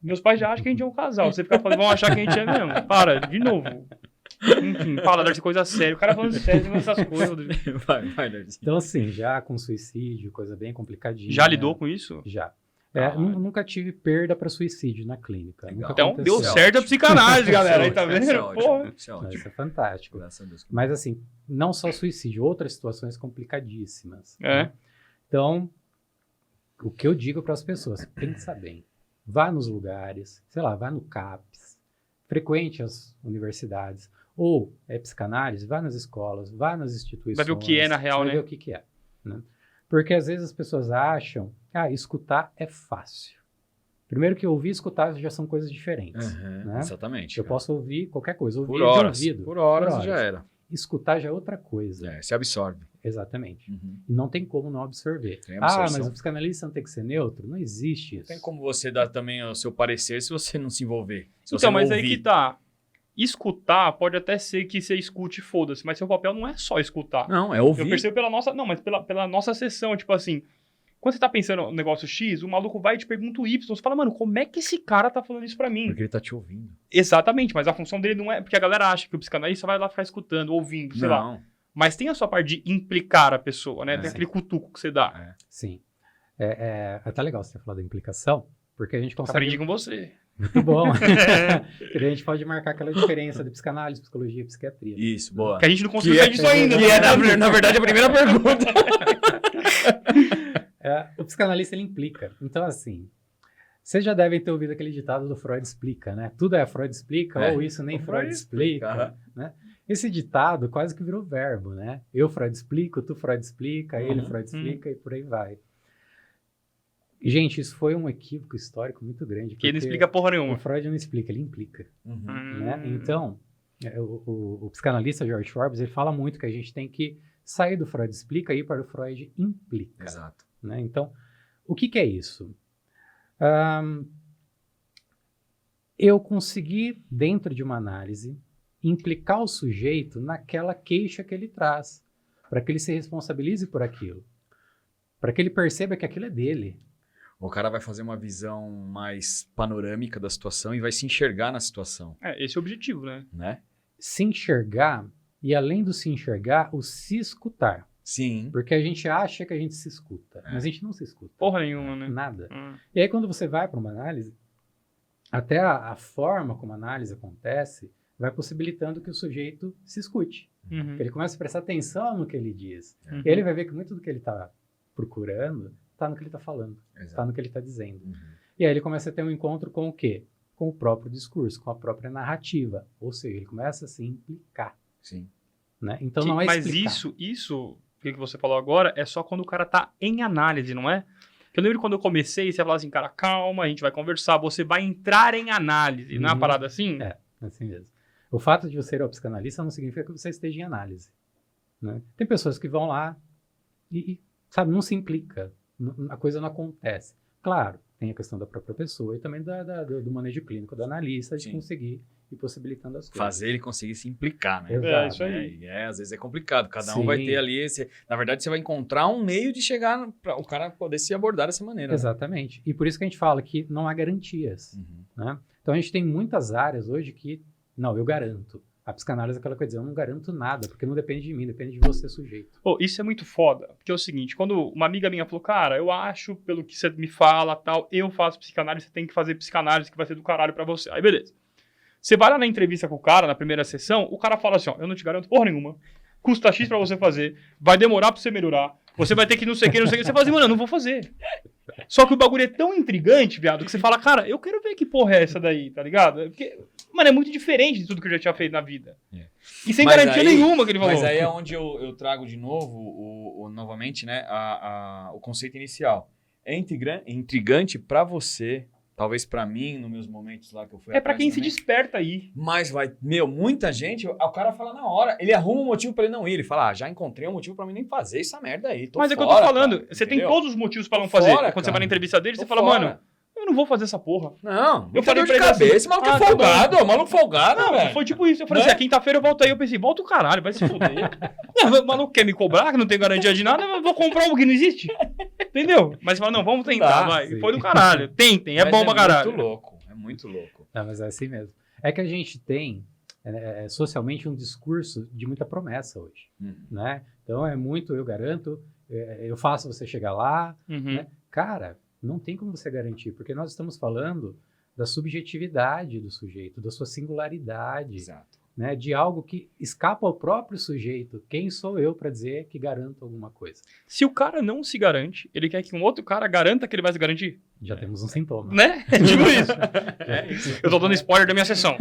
Meus pais já acham que a gente é um casal. Você ficar falando, vão achar que a gente é mesmo. Para, de novo. Enfim, fala, deve ser coisa séria. O cara falando sério essas coisas. Vai, Nerds. Então, assim, já com suicídio, coisa bem complicadinha. Já lidou com isso? Já. Nunca tive perda para suicídio na clínica. Legal. Nunca Então, aconteceu. deu certo a psicanálise, galera. Aí tá Isso é vendo? ótimo, Porra. isso é Não, ótimo. isso é fantástico. Graças a Deus. Mas assim, não só suicídio, outras situações complicadíssimas. É. Né? Então, o que eu digo para as pessoas, pensa bem. Vá nos lugares, sei lá, vá no CAPS, frequente as universidades, ou psicanálise, vá nas escolas, vá nas instituições. Vai ver o que é na real, vai né? ver o que é. Né? Porque às vezes as pessoas acham, escutar é fácil. Primeiro que ouvir e escutar já são coisas diferentes. Né? Exatamente. Eu posso ouvir qualquer coisa, ouvir Por horas. de ouvido. Por horas já era. Escutar já é outra coisa. Se absorve. Exatamente. Uhum. E não tem como não absorver. Tem absorção. Mas o psicanalista não tem que ser neutro? Não existe Não isso. tem como você dar também o seu parecer se você não se envolver. Se você Então, não mas aí ouvir. que tá. Escutar pode até ser que você escute e foda-se, mas seu papel não é só escutar. Não, é ouvir. Eu percebo pela nossa. Não, mas pela nossa sessão, tipo assim. Quando você tá pensando no negócio X, o maluco vai e te pergunta o Y. Você fala, mano, como é que esse cara tá falando isso pra mim? Porque ele tá te ouvindo. Exatamente, mas a função dele não é. Porque a galera acha que o psicanalista vai lá ficar escutando, ouvindo, sei lá. Não. Mas tem a sua parte de implicar a pessoa, né? Tem sim. aquele cutuco que você dá. Sim. É até legal você ter falado da implicação, porque a gente consegue... Aprendi com você. Muito bom. Porque a gente pode marcar aquela diferença de psicanálise, psicologia e psiquiatria. Isso, boa. Que a gente não conseguiu Que sair disso ainda. Que né? é, na verdade, a primeira pergunta. O psicanalista, ele implica. Então, assim, vocês já devem ter ouvido aquele ditado do Freud explica, né? Tudo é Freud explica, ou isso nem O Freud explica, né? Esse ditado quase que virou verbo, né? Eu, Freud, explico, tu, Freud, explica, ele, Freud, explica, e por aí vai. Gente, isso foi um equívoco histórico muito grande. Que ele não explica porra O nenhuma. Freud não explica, ele implica. Uhum. Né? Então, o psicanalista George Forbes, ele fala muito que a gente tem que sair do Freud explica e ir para o Freud implica. Exato. Né? Então, o que é isso? Eu consegui, dentro de uma análise, implicar o sujeito naquela queixa que ele traz, para que ele se responsabilize por aquilo, para que ele perceba que aquilo é dele. O cara vai fazer uma visão mais panorâmica da situação e vai se enxergar na situação, Esse é o objetivo, né? Se enxergar, e além do se enxergar, o se escutar. Sim. Porque a gente acha que a gente se escuta, mas a gente não se escuta. Porra nenhuma, né? Nada. E aí, quando você vai para uma análise, até a forma como a análise acontece vai possibilitando que o sujeito se escute. Uhum. Que ele começa a prestar atenção no que ele diz. Uhum. E aí ele vai ver que muito do que ele está procurando está no que ele está falando, está Exato. no que ele está dizendo. Uhum. E aí ele começa a ter um encontro com o quê? Com o próprio discurso, com a própria narrativa. Ou seja, ele começa a se implicar. Sim. Né? Então não é Mas explicar. isso que você falou agora, é só quando o cara tá em análise, não é? Eu lembro quando eu comecei, você falava assim, cara, calma, a gente vai conversar, você vai entrar em análise. Não é uma Uhum. parada assim? É assim mesmo. O fato de você ser o psicanalista não significa que você esteja em análise. Né? Tem pessoas que vão lá e sabe, não se implica. A coisa não acontece. Claro, tem a questão da própria pessoa e também do manejo clínico do analista, de Sim. conseguir ir possibilitando as coisas. Fazer ele conseguir se implicar, né? Exato. Isso aí. E às vezes é complicado. Cada um Sim. vai ter ali... na verdade, você vai encontrar um meio de chegar para o cara poder se abordar dessa maneira. Exatamente. E por isso que a gente fala que não há garantias. Né? Uhum. Né? Então a gente tem muitas áreas hoje que, não, eu garanto. A psicanálise é aquela coisa, eu não garanto nada, porque não depende de mim, depende de você, sujeito. Pô, isso é muito foda, porque é o seguinte, quando uma amiga minha falou, cara, eu acho, pelo que você me fala, tal, eu faço psicanálise, você tem que fazer psicanálise que vai ser do caralho pra você. Aí, beleza. Você vai lá na entrevista com o cara, na primeira sessão, o cara fala assim, ó, eu não te garanto porra nenhuma, custa X pra você fazer, vai demorar pra você melhorar, você vai ter que não sei o que, não sei o que. Você fala assim, mano, eu não vou fazer. Só que o bagulho é tão intrigante, viado, que você fala, cara, eu quero ver que porra é essa daí, tá ligado? Porque, mano, é muito diferente de tudo que eu já tinha feito na vida. É. E sem Mas garantia aí- nenhuma que ele falou. Mas aí é onde eu trago de novo, novamente, né, o conceito inicial. É intrigante pra você, talvez pra mim, nos meus momentos lá que eu fui É pra atrás quem se também. desperta aí. Mas muita gente, o cara fala na hora, ele arruma um motivo pra ele não ir. Ele fala, já encontrei um motivo pra mim nem fazer essa merda aí. Tô Mas é que eu fora, tô falando, cara, você tem entendeu? todos os motivos pra não Tô fazer. fora, Quando você cara. vai na entrevista dele, Tô você fala, fora. mano, eu não vou fazer essa porra. Não, Eu falei dor de pra ele cabeça, assim, esse maluco é tá folgado, ó, maluco folgado, Não, velho. foi tipo isso. Eu falei Né? assim, quinta-feira eu volto aí. Eu pensei, volta o caralho, vai se fuder. Não, o maluco quer me cobrar, que não tem garantia de nada, eu vou comprar algo que não existe. Entendeu? Mas você fala, não, vamos tentar, Tá, vai. sim. E foi do caralho. Tentem, é Mas bom pra caralho. É muito louco. Não, mas é assim mesmo. É que a gente tem, socialmente, um discurso de muita promessa hoje. Né? Então é muito, eu garanto, eu faço você chegar lá. Uhum. Né? Cara, Não tem como você garantir, porque nós estamos falando da subjetividade do sujeito, da sua singularidade, Exato. né, de algo que escapa ao próprio sujeito. Quem sou eu para dizer que garanto alguma coisa? Se o cara não se garante, ele quer que um outro cara garanta que ele vai se garantir. Já temos um sintoma. Né? É tipo isso. É isso. Eu tô dando spoiler da minha sessão.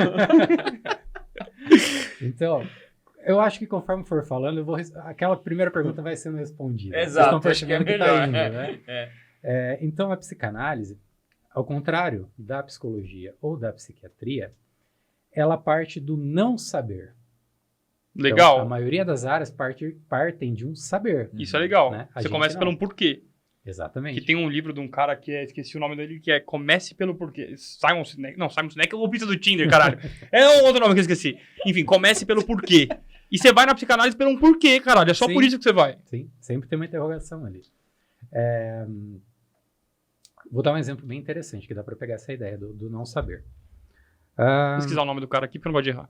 Então, eu acho que conforme for falando, aquela primeira pergunta vai sendo respondida. Vocês Exato, estão acho que é percebendo tá melhor. indo, né? Então, a psicanálise, ao contrário da psicologia ou da psiquiatria, ela parte do não saber. Legal. Então, a maioria das áreas partem de um saber. Isso é legal. Né? A Você gente começa não. pelo um porquê. Exatamente. Que tem um livro de um cara que esqueci o nome dele, que é Comece pelo Porquê. Simon Sinek. Não, Simon Sinek é o pizza do Tinder, caralho. É um outro nome que eu esqueci. Enfim, comece pelo porquê. E você vai na psicanálise pelo um porquê, caralho. É só Sim. por isso que você vai. Sim, sempre tem uma interrogação ali. Vou dar um exemplo bem interessante, que dá para pegar essa ideia do não saber. Vou pesquisar o nome do cara aqui, porque eu não gosto de errar.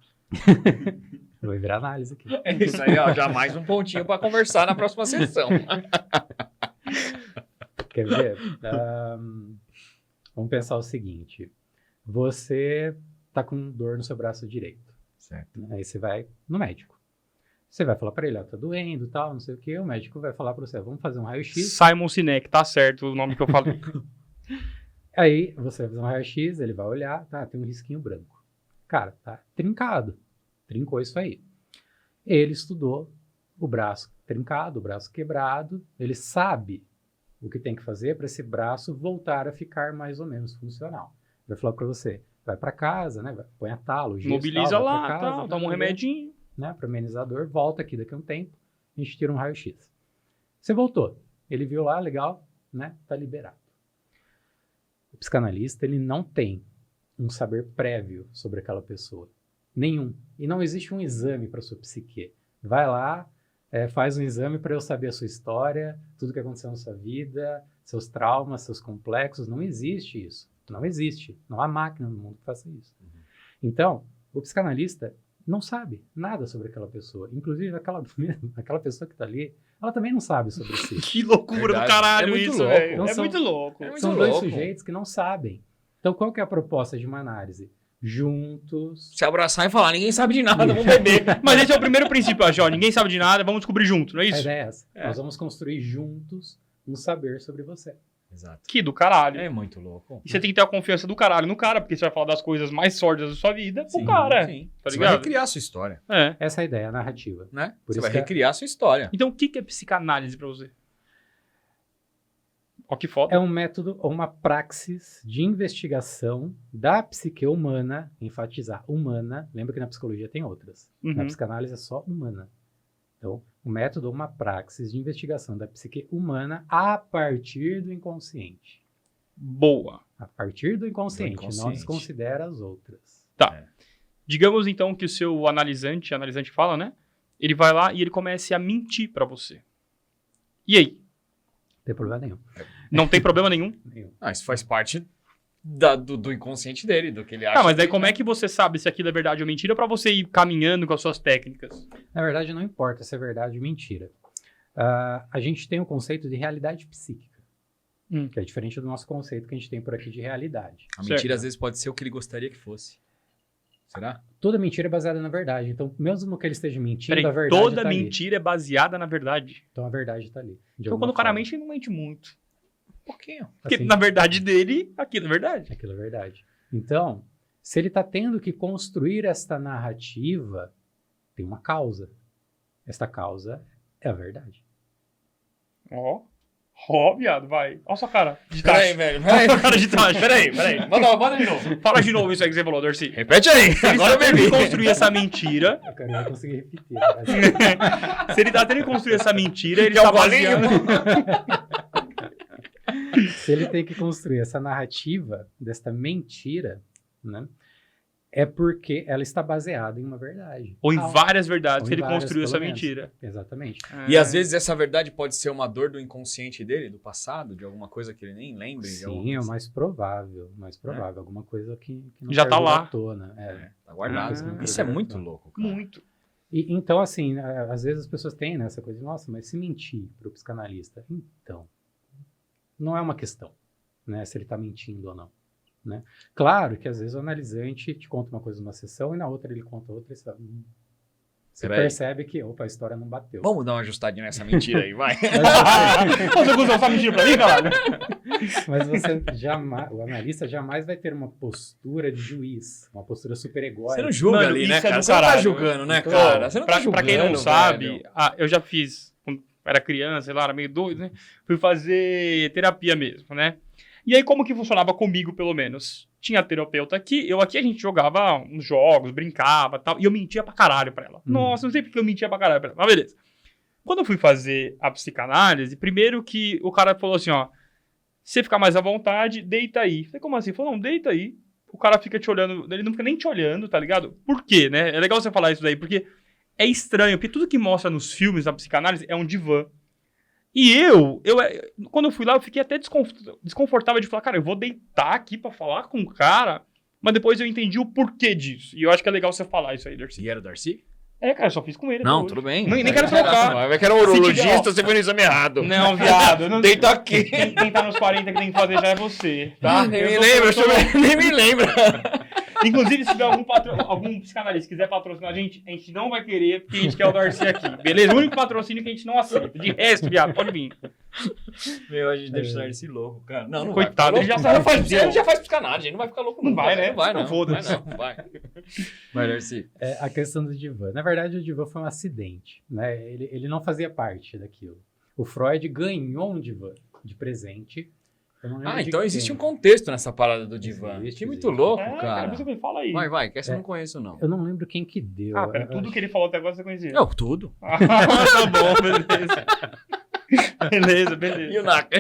Vou virar análise aqui. É isso aí, ó. Já mais um pontinho para conversar na próxima sessão. Quer ver? Vamos pensar o seguinte. Você tá com dor no seu braço direito. Certo. Aí você vai no médico. Você vai falar para ele, ó, tá doendo e tal, não sei o quê. O médico vai falar para você, vamos fazer um raio-x. Simon Sinek, tá certo o nome que eu falei. Aí você vai fazer um raio-x, ele vai olhar, tá, tem um risquinho branco. Cara, tá trincado. Trincou isso aí. Ele estudou o braço trincado, o braço quebrado. Ele sabe o que tem que fazer para esse braço voltar a ficar mais ou menos funcional. Vai falar para você, vai para casa, né? Põe a talo, gesso, Mobiliza tal, vai lá, pra casa, tal, toma um remedinho. né, para amenizador, volta aqui daqui a um tempo, a gente tira um raio-x. Você voltou. Ele viu lá, legal, né? Tá liberado. O psicanalista, ele não tem um saber prévio sobre aquela pessoa. Nenhum. E não existe um exame para sua psique. Vai lá, faz um exame para eu saber a sua história, tudo que aconteceu na sua vida, seus traumas, seus complexos. Não existe isso. Não existe. Não há máquina no mundo que faça isso. Então, o psicanalista não sabe nada sobre aquela pessoa. Inclusive, aquela pessoa que está ali, ela também não sabe sobre si. Que loucura Verdade. do caralho É muito isso, louco. velho. Então, É muito louco. é muito São dois louco. sujeitos que não sabem. Então, qual que é a proposta de uma análise? Juntos. Se abraçar e falar, ninguém sabe de nada, vamos beber. Mas esse é o primeiro princípio, ó, Jó. Ninguém sabe de nada, vamos descobrir junto, não é A isso? ideia é essa. Nós vamos construir juntos um saber sobre você. Exato. Que do caralho. É muito louco. E você tem que ter a confiança do caralho no cara, porque você vai falar das coisas mais sórdidas da sua vida pro cara. Sim. Tá Você vai ligado? recriar a sua história, É. Essa é a ideia, a narrativa. né? Por Você isso vai que recriar a sua história. Então, o que é psicanálise pra você? Ó, que foda. É um método ou uma praxis de investigação da psique humana, enfatizar humana. Lembra que na psicologia tem outras. Na Uhum. psicanálise é só humana. Então, um método ou uma praxis de investigação da psique humana a partir do inconsciente. Boa. A partir do inconsciente, não inconsciente. desconsidera as outras. Digamos, então, que o seu analisante fala, né? Ele vai lá e ele começa a mentir pra você. E aí? Não tem problema nenhum. Não tem problema nenhum? Nenhum. Ah, isso faz parte do inconsciente dele, do que ele acha. Ah, mas daí como é que você sabe se aquilo é verdade ou mentira pra você ir caminhando com as suas técnicas? Na verdade, não importa se é verdade ou mentira. A gente tem o conceito de realidade psíquica, que é diferente do nosso conceito que a gente tem por aqui de realidade. A mentira Certo. às vezes pode ser o que ele gostaria que fosse. Será? Toda mentira é baseada na verdade. Então, mesmo que ele esteja mentindo, Peraí, a verdade toda tá ali. mentira é baseada na verdade. Então, a verdade está ali. de Então, alguma quando o cara forma. mente, ele não mente muito. Um pouquinho. Porque Assim, na verdade dele, aquilo é verdade. aquilo é verdade. Então, se ele está tendo que construir esta narrativa, tem uma causa. Esta causa é a verdade. Ó, viado, vai. Ó sua cara de Peraí, tacho. velho. Ó sua cara de tacho. Peraí. Manda de novo. Fala de novo isso aí que você falou, Darcy. Repete aí. Se ele Agora tá eu tendo que bebi. construir essa mentira, Eu quero conseguir repetir. Mas... se ele tá tendo que construir essa mentira, ele Quer tá um golinho? baseando... se ele tem que construir essa narrativa desta mentira, né, é porque ela está baseada em uma verdade. Ou em Ah, várias verdades ou que em ele várias, construiu pelo essa menos. mentira. Exatamente. E às vezes essa verdade pode ser uma dor do inconsciente dele, do passado, de alguma coisa que ele nem lembre. de alguma Sim, é o coisa. mais provável. Alguma coisa que não Já quer tá vir lá. à tona. É. Tá guardado. Ah. Isso é muito louco, cara. Muito. E, então, assim, às vezes as pessoas têm, né, essa coisa de, nossa, mas se mentir para o psicanalista, então, não é uma questão. né, se ele está mentindo ou não. Né? Claro que às vezes o analisante te conta uma coisa numa sessão e na outra ele conta outra e você percebe que, opa, a história não bateu. Vamos dar uma ajustadinha nessa mentira aí, vai. Você usa essa mentira pra mim, caralho? Mas o analista jamais vai ter uma postura de juiz, uma postura super egóica. Você não julga Mano, ali, né, isso é cara? do Você não tá caralho. julgando, né, Então, cara? Você não tá Pra quem não julgando, sabe, velho. eu já fiz, quando era criança, sei lá, era meio doido, né? Fui fazer terapia mesmo, né? E aí, como que funcionava comigo, pelo menos? Tinha a terapeuta aqui, eu aqui a gente jogava uns jogos, brincava e tal, e eu mentia pra caralho pra ela. Nossa, não sei porque eu mentia pra caralho pra ela, mas beleza. Quando eu fui fazer a psicanálise, primeiro que o cara falou assim, ó, se você ficar mais à vontade, deita aí. Eu falei, como assim? Ele falou, não, deita aí. O cara fica te olhando, ele não fica nem te olhando, tá ligado? Por quê, né? É legal você falar isso daí, porque é estranho, porque tudo que mostra nos filmes da psicanálise é um divã. E quando eu fui lá, eu fiquei até desconfortável de falar, cara, eu vou deitar aqui pra falar com o cara, mas depois eu entendi o porquê disso. E eu acho que é legal você falar isso aí, Darcy. E era o Darcy? É, cara, eu só fiz com ele. Não, até tudo hoje. bem. Nem quero trocar. Vai que era um urologista, você foi no exame errado. Não, viado. Eu não... Deita aqui. Quem tá nos 40 que tem que fazer já é você, tá? Nem me Eu lembra, tô- nem me lembra. Inclusive, se tiver algum psicanalista que quiser patrocinar a gente não vai querer, porque a gente quer o Darcy aqui, beleza? O único patrocínio que a gente não aceita. De resto, viado, pode vir. Meu, a gente deixa o Darcy louco, cara. Não Coitado, vai ele já ficar louco. sabe fazer. Ele já faz psicanálise, ele não vai ficar louco Não nunca, vai, né? Não vai, não. Foda-se. Vai. Vai, Darcy. A questão do divã. Na verdade, o divã foi um acidente. Né? Ele não fazia parte daquilo. O Freud ganhou um divã de presente. Eu não lembro de Então quem. existe um contexto nessa parada do divã. Existe, Que muito existe. louco, Cara, cara. mas eu fala aí. Vai, que essa eu não conheço, não. Eu não lembro quem que deu. Ah, pera, tudo que ele falou até agora você conhecia. Não, tudo. Ah, tá bom, beleza. Beleza. E o Naka?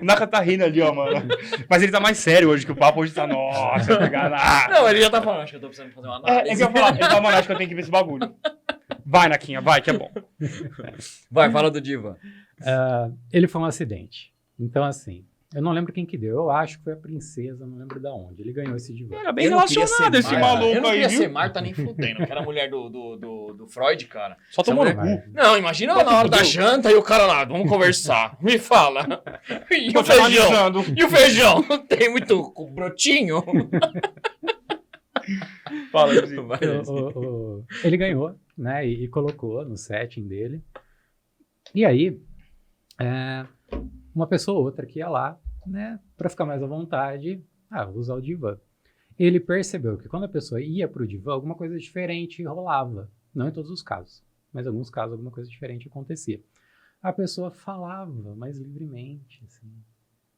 O Naka tá rindo ali, ó, mano. Mas ele tá mais sério hoje, que o papo hoje tá, nossa, pegar nada. Não, ele já tá falando, acho que eu tô precisando fazer uma análise. É que eu ia falar, ele tá, mano, acho que eu tenho que ver esse bagulho. Vai, Naquinha, vai, que é bom. Vai, fala do divã. Ele foi um acidente. Então, assim, eu não lembro quem que deu. Eu acho que foi a princesa, não lembro de onde. Ele ganhou esse divã. Era bem Eu não queria relacionado ser esse Marta. maluco Eu não aí, queria viu? ser Marta nem fudendo, que era a mulher do Freud, cara. Só tomou no Essa cu. mulher- Não, imagina lá na hora da janta e o cara lá, vamos conversar. Me fala. E Tô o te feijão? analisando. E o feijão? Tem muito brotinho? Fala, Darcy. Vai, Ele ganhou, né? E colocou no setting dele. E aí, uma pessoa ou outra que ia lá, né? Pra ficar mais à vontade, vou usar o divã. Ele percebeu que quando a pessoa ia pro divã, alguma coisa diferente rolava. Não em todos os casos, mas em alguns casos alguma coisa diferente acontecia. A pessoa falava mais livremente, assim,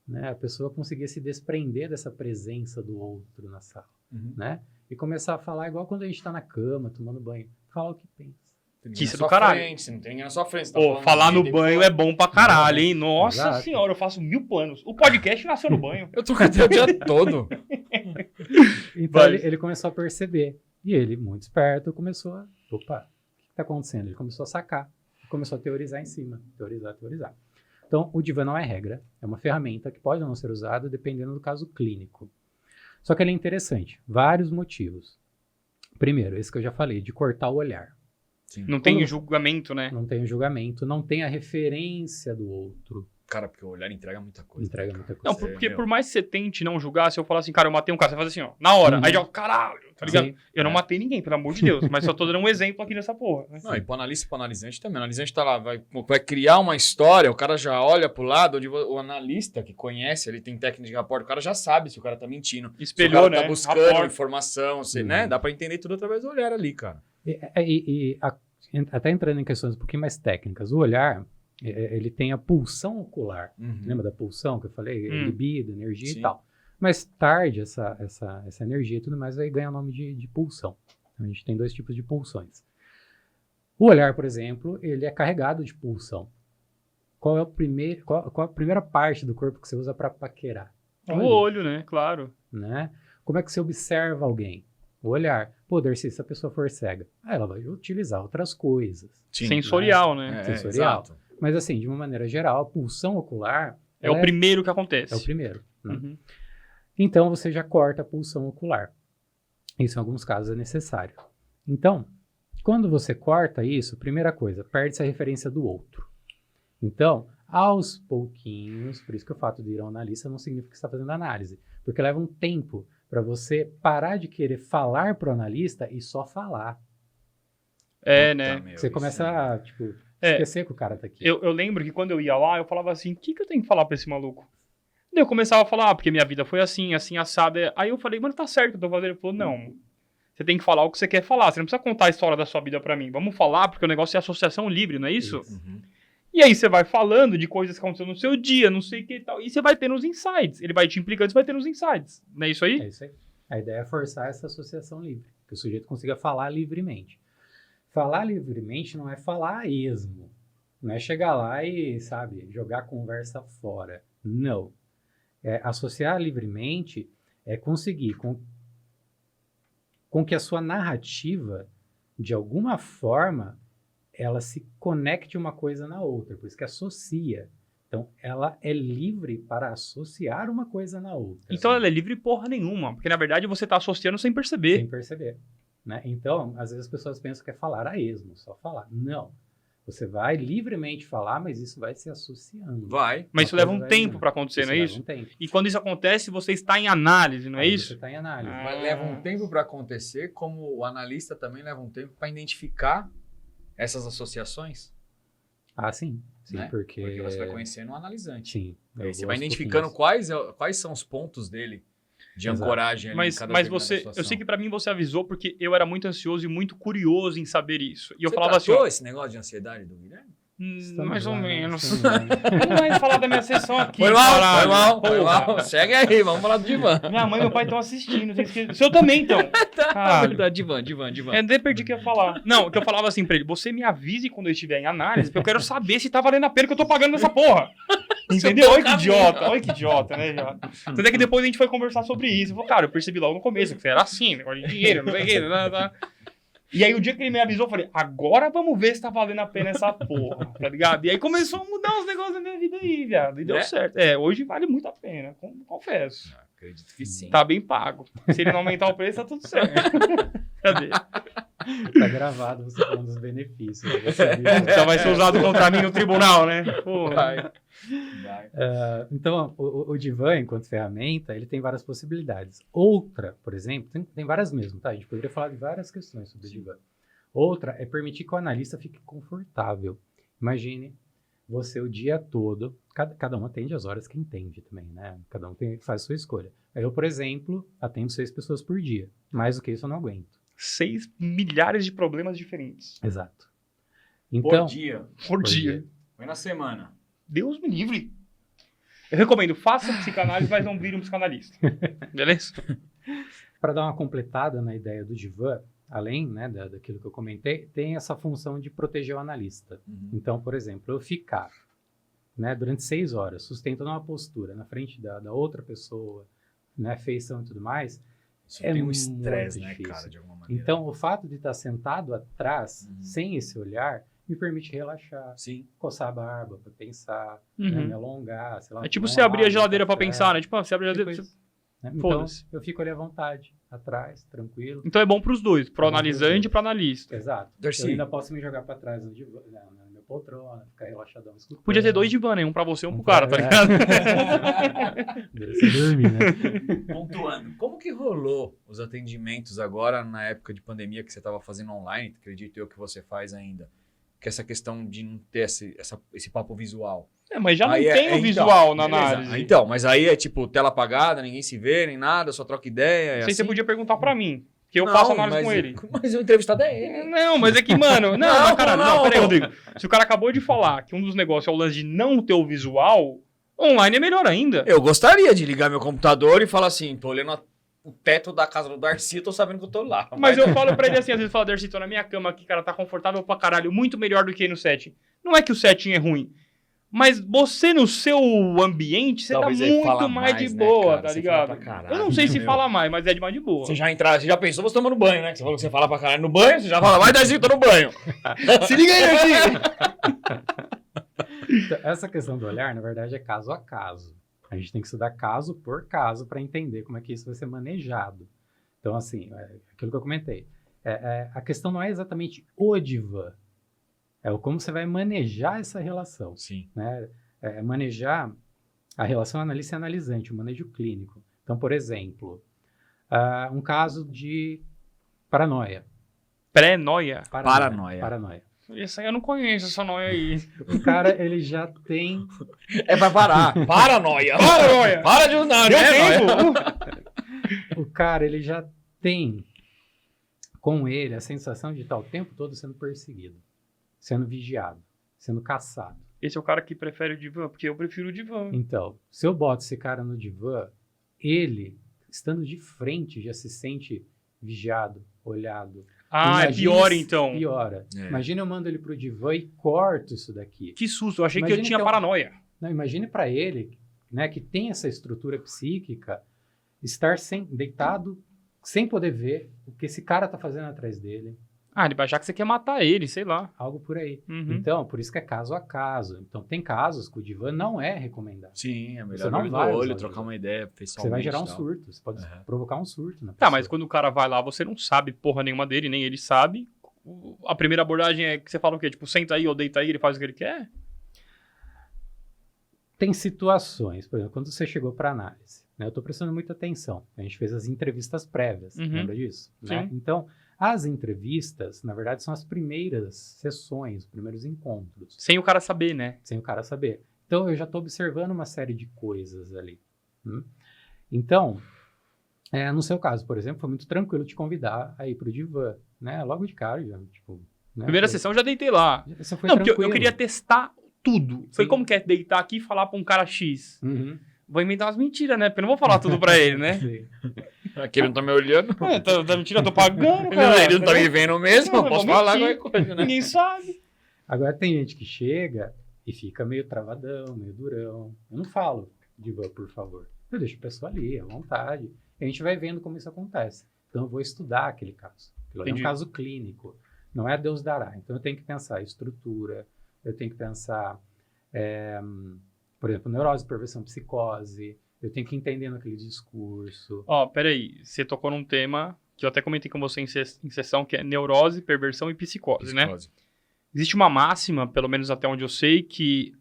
né? A pessoa conseguia se desprender dessa presença do outro na sala, né? E começar a falar igual quando a gente tá na cama, tomando banho. Fala o que pensa. Que isso é do caralho. Você não tem ninguém na sua frente. Você tá Pô, falando falar no de- banho é bom pra caralho, hein? Nossa Exato. senhora, eu faço 1000 planos. O podcast nasceu no banho. Eu tô com o dia todo. Então Vai. ele começou a perceber. E ele, muito esperto, começou a... Opa, o que está acontecendo? Ele começou a sacar. Começou a teorizar em cima. Teorizar. Então, o divã não é regra. É uma ferramenta que pode ou não ser usada dependendo do caso clínico. Só que ele é interessante. Vários motivos. Primeiro, esse que eu já falei, de cortar o olhar. Sim. Não tem julgamento, né? Não tem o julgamento, não tem a referência do outro. Cara, porque o olhar entrega muita coisa. Entrega muita coisa. Não, Você, porque meu. por mais que você tente não julgar, se eu falar assim, cara, eu matei um cara, você faz assim, ó, na hora. Uhum. Aí já, caralho, tá ligado? Sim. Eu não matei ninguém, pelo amor de Deus, mas só tô dando um exemplo aqui nessa porra. Né? Não, e pro analista e pro analisante também. O analisante tá lá, vai criar uma história, o cara já olha pro lado, onde o analista que conhece, ele tem técnica de rapport, o cara já sabe se o cara tá mentindo. Espelhou, se o cara né? tá buscando Rapport. informação, né? Dá pra entender tudo através do olhar ali, cara. Até entrando em questões um pouquinho mais técnicas, o olhar, ele tem a pulsão ocular. Lembra da pulsão que eu falei? Libido, energia Sim. e tal. Mais tarde, essa energia e tudo mais vai ganhar o nome de pulsão. Então, a gente tem dois tipos de pulsões. O olhar, por exemplo, ele é carregado de pulsão. Qual é qual a primeira parte do corpo que você usa para paquerar? O olho, né? Claro. Né? Como é que você observa alguém? O olhar. Pô, Darcy, se a pessoa for cega, ela vai utilizar outras coisas. Sim. Sensorial, né? Sensorial. Exato. Mas assim, de uma maneira geral, a pulsão ocular É o primeiro que acontece. é o primeiro. Né? Uhum. Então, você já corta a pulsão ocular. Isso, em alguns casos, é necessário. Então, quando você corta isso, primeira coisa, perde-se a referência do outro. Então, Aos pouquinhos, por isso que o fato de ir ao analista não significa que você está fazendo análise, porque leva um tempo para você parar de querer falar para o analista e só falar. Né? Meu, Você começa a, tipo, esquecer que o cara tá aqui. Eu lembro que quando eu ia lá, eu falava assim, o que eu tenho que falar pra esse maluco? Daí eu começava a falar, porque minha vida foi assim, assim, assada. Aí eu falei, mano, tá certo que eu tô fazendo. Ele falou, não, você tem que falar o que você quer falar. Você não precisa contar a história da sua vida pra mim. Vamos falar, porque o negócio é associação livre, não é isso? Uhum. E aí você vai falando de coisas que aconteceram no seu dia, não sei o que e tal. E você vai tendo os insights. Ele vai te implicando, você vai tendo os insights. Não é isso aí? É isso aí. A ideia é forçar essa associação livre, que o sujeito consiga falar livremente. Falar livremente não é falar a esmo. Não é chegar lá e, sabe, jogar a conversa fora. Não. Associar livremente é conseguir com que a sua narrativa, de alguma forma, ela se conecte uma coisa na outra. Por isso que associa. Então, ela é livre para associar uma coisa na outra. Então ela é livre porra nenhuma. Porque, na verdade, você tá associando sem perceber. Sem perceber. Né? Então, às vezes as pessoas pensam que é falar a esmo, só falar. Não. Você vai livremente falar, mas isso vai se associando. Vai. Mas isso leva um tempo para acontecer, não é isso? Leva um tempo. E quando isso acontece, você está em análise, não é Aí isso? Você está em análise. Mas leva um tempo para acontecer, como o analista também leva um tempo para identificar essas associações. Ah, sim. Sim, né? Porque você vai conhecendo o analisante. Sim. Aí você vai identificando quais são os pontos dele de Exato. ancoragem ali em Mas determinada você, situação. eu sei que pra mim você avisou porque eu era muito ansioso e muito curioso em saber isso. E eu Você falava assim, tratou ó, esse negócio de ansiedade do Guilherme? mais ou menos. Estamos lá, né? Não vai falar da minha sessão aqui. Foi mal, caralho. foi mal, foi Porra. mal. Segue aí, vamos falar do divã. Minha mãe e meu pai estão assistindo. O seu também, então. Tá, Caralho. verdade, divã. Até perdi o que eu ia falar. Não, que eu falava assim pra ele, você me avise quando eu estiver em análise, porque eu quero saber se tá valendo a pena que eu tô pagando nessa porra. Entendeu? Olha que idiota, né, Jota? Tanto é que depois a gente foi conversar sobre isso. Eu falei, cara, eu percebi logo no começo que você era assim, negócio de dinheiro, não sei o que, E aí o dia que ele me avisou, eu falei, agora vamos ver se tá valendo a pena essa porra, tá ligado? E aí começou a mudar os negócios da minha vida aí, viado. E deu certo. Hoje vale muito a pena, confesso. Acredito que sim. Tá bem pago. Se ele não aumentar o preço, tá tudo certo. Cadê? Tá gravado você falando dos benefícios. Então vai ser usado contra mim no tribunal, né? Porra. Vai. Então, o Divã, enquanto ferramenta, ele tem várias possibilidades. Outra, por exemplo, tem várias mesmo, tá? A gente poderia falar de várias questões sobre o Divã. Outra é permitir que o analista fique confortável. Imagine você o dia todo, cada um atende as horas que entende também, né? Cada um faz a sua escolha. Eu, por exemplo, atendo 6 pessoas por dia. Mais do que isso eu não aguento. 6 milhares de problemas diferentes. Exato. Então, Por dia. Foi na semana. Deus me livre. Eu recomendo, faça psicanálise, mas não vire um psicanalista. Beleza? para dar uma completada na ideia do Divã, além, né, daquilo que eu comentei, tem essa função de proteger o analista. Uhum. Então, por exemplo, eu ficar, né, durante 6 horas sustentando uma postura na frente da outra pessoa, né, feição e tudo mais, Isso é tem um muito estresse, né, difícil. cara, de alguma maneira. Então, o fato de estar sentado atrás, Uhum. sem esse olhar, me permite relaxar, Sim. coçar a barba para pensar, Uhum. né, me alongar, sei lá. É tipo tomar você abrir a água, geladeira pra café, pensar, né? Tipo, você abre a tipo geladeira. isso, né? Então, Foda-se. eu fico ali à vontade, atrás, tranquilo. Então é bom pros dois, pro É bom pros analisante dois. e pro analista. Exato. Darcy. Eu ainda posso me jogar pra trás no divã, na minha poltrona, ficar relaxadão. escutando. Podia ter 2 divã, né? Um pra você e um pro Um cara, tá pra- ligado? Você dormir, né? Pontuando, como que rolou os atendimentos agora na época de pandemia que você estava fazendo online? Acredito eu que você faz ainda. Que essa questão de não ter esse papo visual. É, mas já não Aí tem o então, visual na beleza. análise. Então, mas aí é tipo tela apagada, ninguém se vê, nem nada, só troca ideia. Não É sei se você assim? podia perguntar pra mim, que eu Não, faço análise mas- com ele. Mas o entrevistado é ele. Não, mas é que, mano... Não, Não, mas caralho, não, não. peraí, Rodrigo. Se o cara acabou de falar que um dos negócios é o lance de não ter o visual, online é melhor ainda. Eu gostaria de ligar meu computador e falar assim, tô olhando o teto da casa do Darcy, tô sabendo que eu tô lá. Mas eu falo pra ele assim, às vezes eu falo, Darcy, tô na minha cama aqui, cara, tá confortável pra caralho, muito melhor do que aí no set. Não é que o setting é ruim, mas você no seu ambiente, você Talvez tá ele fala muito mais de mais, né, boa, cara? tá Você ligado? fala pra caralho, Eu não sei se meu. fala mais, mas é de mais de boa. Você já pensou você tomando banho, né? Que você falou que você fala pra caralho no banho, você já fala, vai Darcy, tô no banho. Se liga aí, Darcy. Então, essa questão do olhar, na verdade, é caso a caso. A gente tem que estudar caso por caso para entender como é que isso vai ser manejado. Então, assim, aquilo que eu comentei. A questão não é exatamente o divã. É o como você vai manejar essa relação. Sim. Né? manejar a relação analista e analisante, o manejo clínico. Então, por exemplo, um caso de paranoia. Pré-noia. Paranoia. Isso aí eu não conheço, essa noia aí. O cara, ele já tem... É pra parar. Paranoia. Paranoia. Para de usar, Deu né? tempo. O cara, ele já tem com ele a sensação de estar o tempo todo sendo perseguido, sendo vigiado, sendo caçado. Esse é o cara que prefere o divã, porque eu prefiro o divã. Então, se eu boto esse cara no divã, ele, estando de frente, já se sente vigiado, olhado. Ah, é pior então. Piora. É. Imagina eu mando ele pro divã e corto isso daqui. Que susto, eu achei que Imagina eu tinha então- paranoia. Não, imagine para ele, né, que tem essa estrutura psíquica, estar deitado, sem poder ver o que esse cara tá fazendo atrás dele, Ah, ele vai achar que você quer matar ele, sei lá. algo por aí. Uhum. Então, por isso que é caso a caso. Então, tem casos que o divã não é recomendado. Sim, é Você melhor não olho no vai olho, usar trocar o uma ideia pessoalmente. Você vai gerar um e tal. surto, você pode Uhum. provocar um surto na Tá, pessoa. mas quando o cara vai lá, você não sabe porra nenhuma dele, nem ele sabe. A primeira abordagem é que você fala o quê? Tipo, senta aí ou deita aí, ele faz o que ele quer? Tem situações, por exemplo, quando você chegou para análise, né, eu estou prestando muita atenção. A gente fez as entrevistas prévias, Uhum. lembra disso? Né? Sim. Então, as entrevistas, na verdade, são as primeiras sessões, os primeiros encontros, Sem o cara saber, né? sem o cara saber. Então, eu já estou observando uma série de coisas ali. Então, no seu caso, por exemplo, foi muito tranquilo te convidar a ir para o divã, né? Logo de cara, já, tipo... Né? Primeira sessão eu já deitei lá. Você foi Não, porque eu tranquilo. queria testar tudo. Foi Sim. como que é deitar aqui e falar pra um cara X. Uhum. Vou inventar umas mentiras, né? Porque eu não vou falar tudo pra ele, né? Sim. Aqui ele não tá me olhando. Tá mentira, eu tô pagando, cara. Ele não tá me vendo mesmo. Não, Eu posso vou falar mentir. qualquer coisa, né? Ninguém sabe. Agora tem gente que chega e fica meio travadão, meio durão. Eu não falo divã, por favor. Eu deixo a pessoa ali, à vontade. E a gente vai vendo como isso acontece. Então eu vou estudar aquele caso. Aquilo ali é um Entendi. caso clínico. Não é Deus dará. Então eu tenho que pensar estrutura, eu tenho que pensar, por exemplo, neurose, perversão, psicose. Eu tenho que entender naquele discurso. Ó, peraí. Você tocou num tema que eu até comentei com você em sessão, que é neurose, perversão e psicose, né? Psicose. Existe uma máxima, pelo menos até onde eu sei, que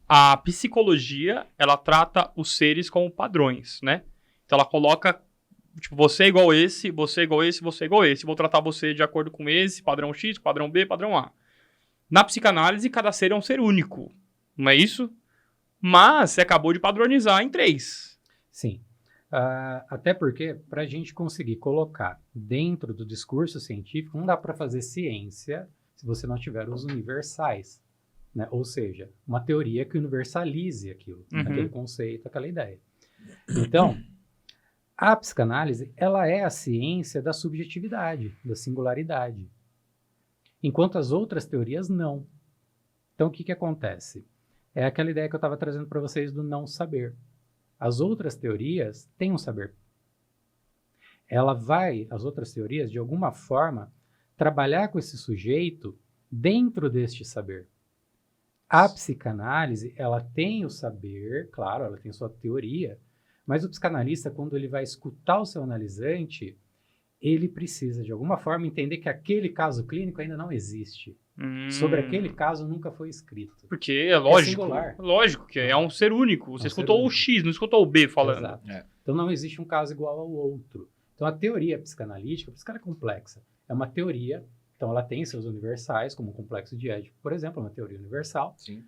a psicologia, ela trata os seres como padrões, né? Então ela coloca, tipo, você é igual esse, você é igual esse, você é igual esse. Vou tratar você de acordo com esse, padrão X, padrão B, padrão A. Na psicanálise, cada ser é um ser único, não é isso? Mas você acabou de padronizar em 3. Sim. Até porque, para a gente conseguir colocar dentro do discurso científico, não dá para fazer ciência se você não tiver os universais. Né? Ou seja, uma teoria que universalize aquilo, Uhum. aquele conceito, aquela ideia. Então, a psicanálise, ela é a ciência da subjetividade, da singularidade. Enquanto as outras teorias, não. Então, o que acontece? É aquela ideia que eu estava trazendo para vocês do não saber. As outras teorias têm um saber. As outras teorias, de alguma forma, trabalhar com esse sujeito dentro deste saber. A psicanálise, ela tem o saber, claro, ela tem sua teoria, mas o psicanalista, quando ele vai escutar o seu analisante, ele precisa, de alguma forma, entender que aquele caso clínico ainda não existe. Sobre aquele caso nunca foi escrito. Porque é lógico. singular. Lógico que é um ser único. Você É um ser escutou o único. X, não escutou o B falando. Exato. É. Então não existe um caso igual ao outro. Então a teoria psicanalítica, por isso que ela é complexa. É uma teoria, então ela tem seus universais, como o complexo de Édipo, por exemplo, é uma teoria universal. Sim.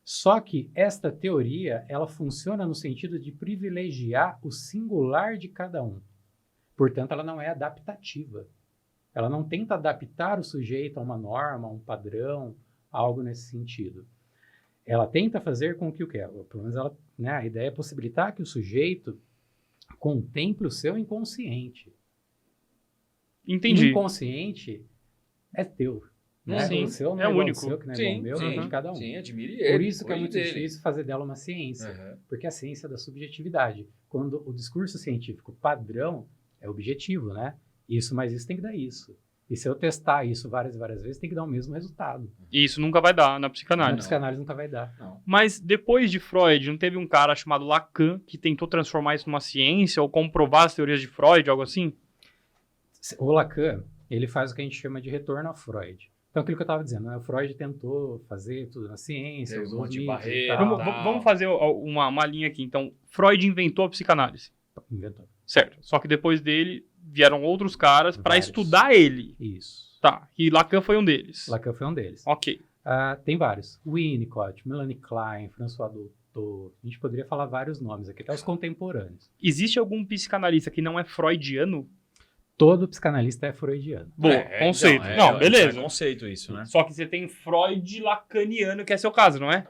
Só que esta teoria, ela funciona no sentido de privilegiar o singular de cada um. Portanto, ela não é adaptativa. Ela não tenta adaptar o sujeito a uma norma, a um padrão, algo nesse sentido. Ela tenta fazer com que o quê? Pelo menos ela, né, a ideia é possibilitar que o sujeito contemple o seu inconsciente. Entendi. O inconsciente é teu. Né? Sim, O seu não é é igual ao único. seu, que não é Sim, igual ao meu, sim. é de cada um. Sim, admire ele. Por isso que é cuide muito dele. difícil fazer dela uma ciência. Uhum. Porque a ciência é da subjetividade. Quando o discurso científico padrão é objetivo, né? Isso mais isso tem que dar isso. E se eu testar isso várias e várias vezes, tem que dar o mesmo resultado. E isso nunca vai dar na Na psicanálise. psicanálise nunca vai dar. Não. Mas depois de Freud, não teve um cara chamado Lacan que tentou transformar isso numa ciência ou comprovar as teorias de Freud, algo assim? O Lacan, ele faz o que a gente chama de retorno a Freud. Então, aquilo que eu estava dizendo, né? O Freud tentou fazer tudo na ciência, Ele usou os mitos e antibarreira, tal. Vamos fazer uma linha aqui. Então, Freud inventou a psicanálise. Inventou. Certo. Só que depois dele vieram outros caras para Vários. estudar ele. Isso. Tá. E Lacan foi um deles. Lacan foi um deles. Ok. Tem vários. Winnicott, Melanie Klein, François Dolto. A gente poderia falar vários nomes aqui, até os contemporâneos. Existe algum psicanalista que não é freudiano? Todo psicanalista é freudiano. Bom, conceito. Não, beleza. É conceito isso, né? Só que você tem Freud lacaniano, que é seu caso, não é?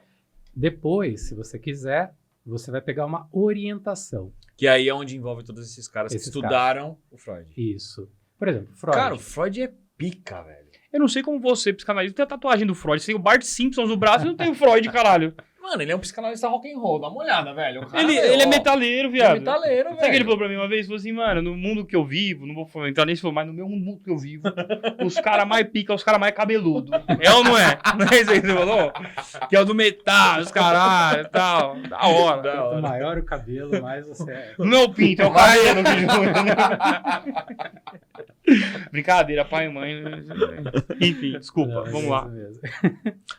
Depois, se você quiser, você vai pegar uma orientação. Que aí é onde envolve todos esses caras Esses que estudaram o Freud. Isso. Por exemplo, Freud. Cara, o Freud é pica, velho. Eu não sei como você, psicanalista, tem a tatuagem do Freud. Você tem o Bart Simpson no braço e não tem o Freud, caralho. Mano, ele é um psicanalista rock and roll, dá uma olhada, velho. O cara, Ele é metaleiro, viado. Ele é metaleiro, Sabe o que ele velho. falou pra mim uma vez? Ele falou assim, mano, no mundo que eu vivo, não vou entrar nisso, mas no meu mundo que eu vivo, os caras mais pica, os caras mais cabeludo. É ou não é? Não é isso aí que você falou? Que é o do metal, os caralho e tal. Da hora. Quanto maior o cabelo, mais você é. Não é o pinto, é o cabelo que junta. Brincadeira, pai e mãe. Enfim, desculpa, Não, vamos é lá. isso mesmo.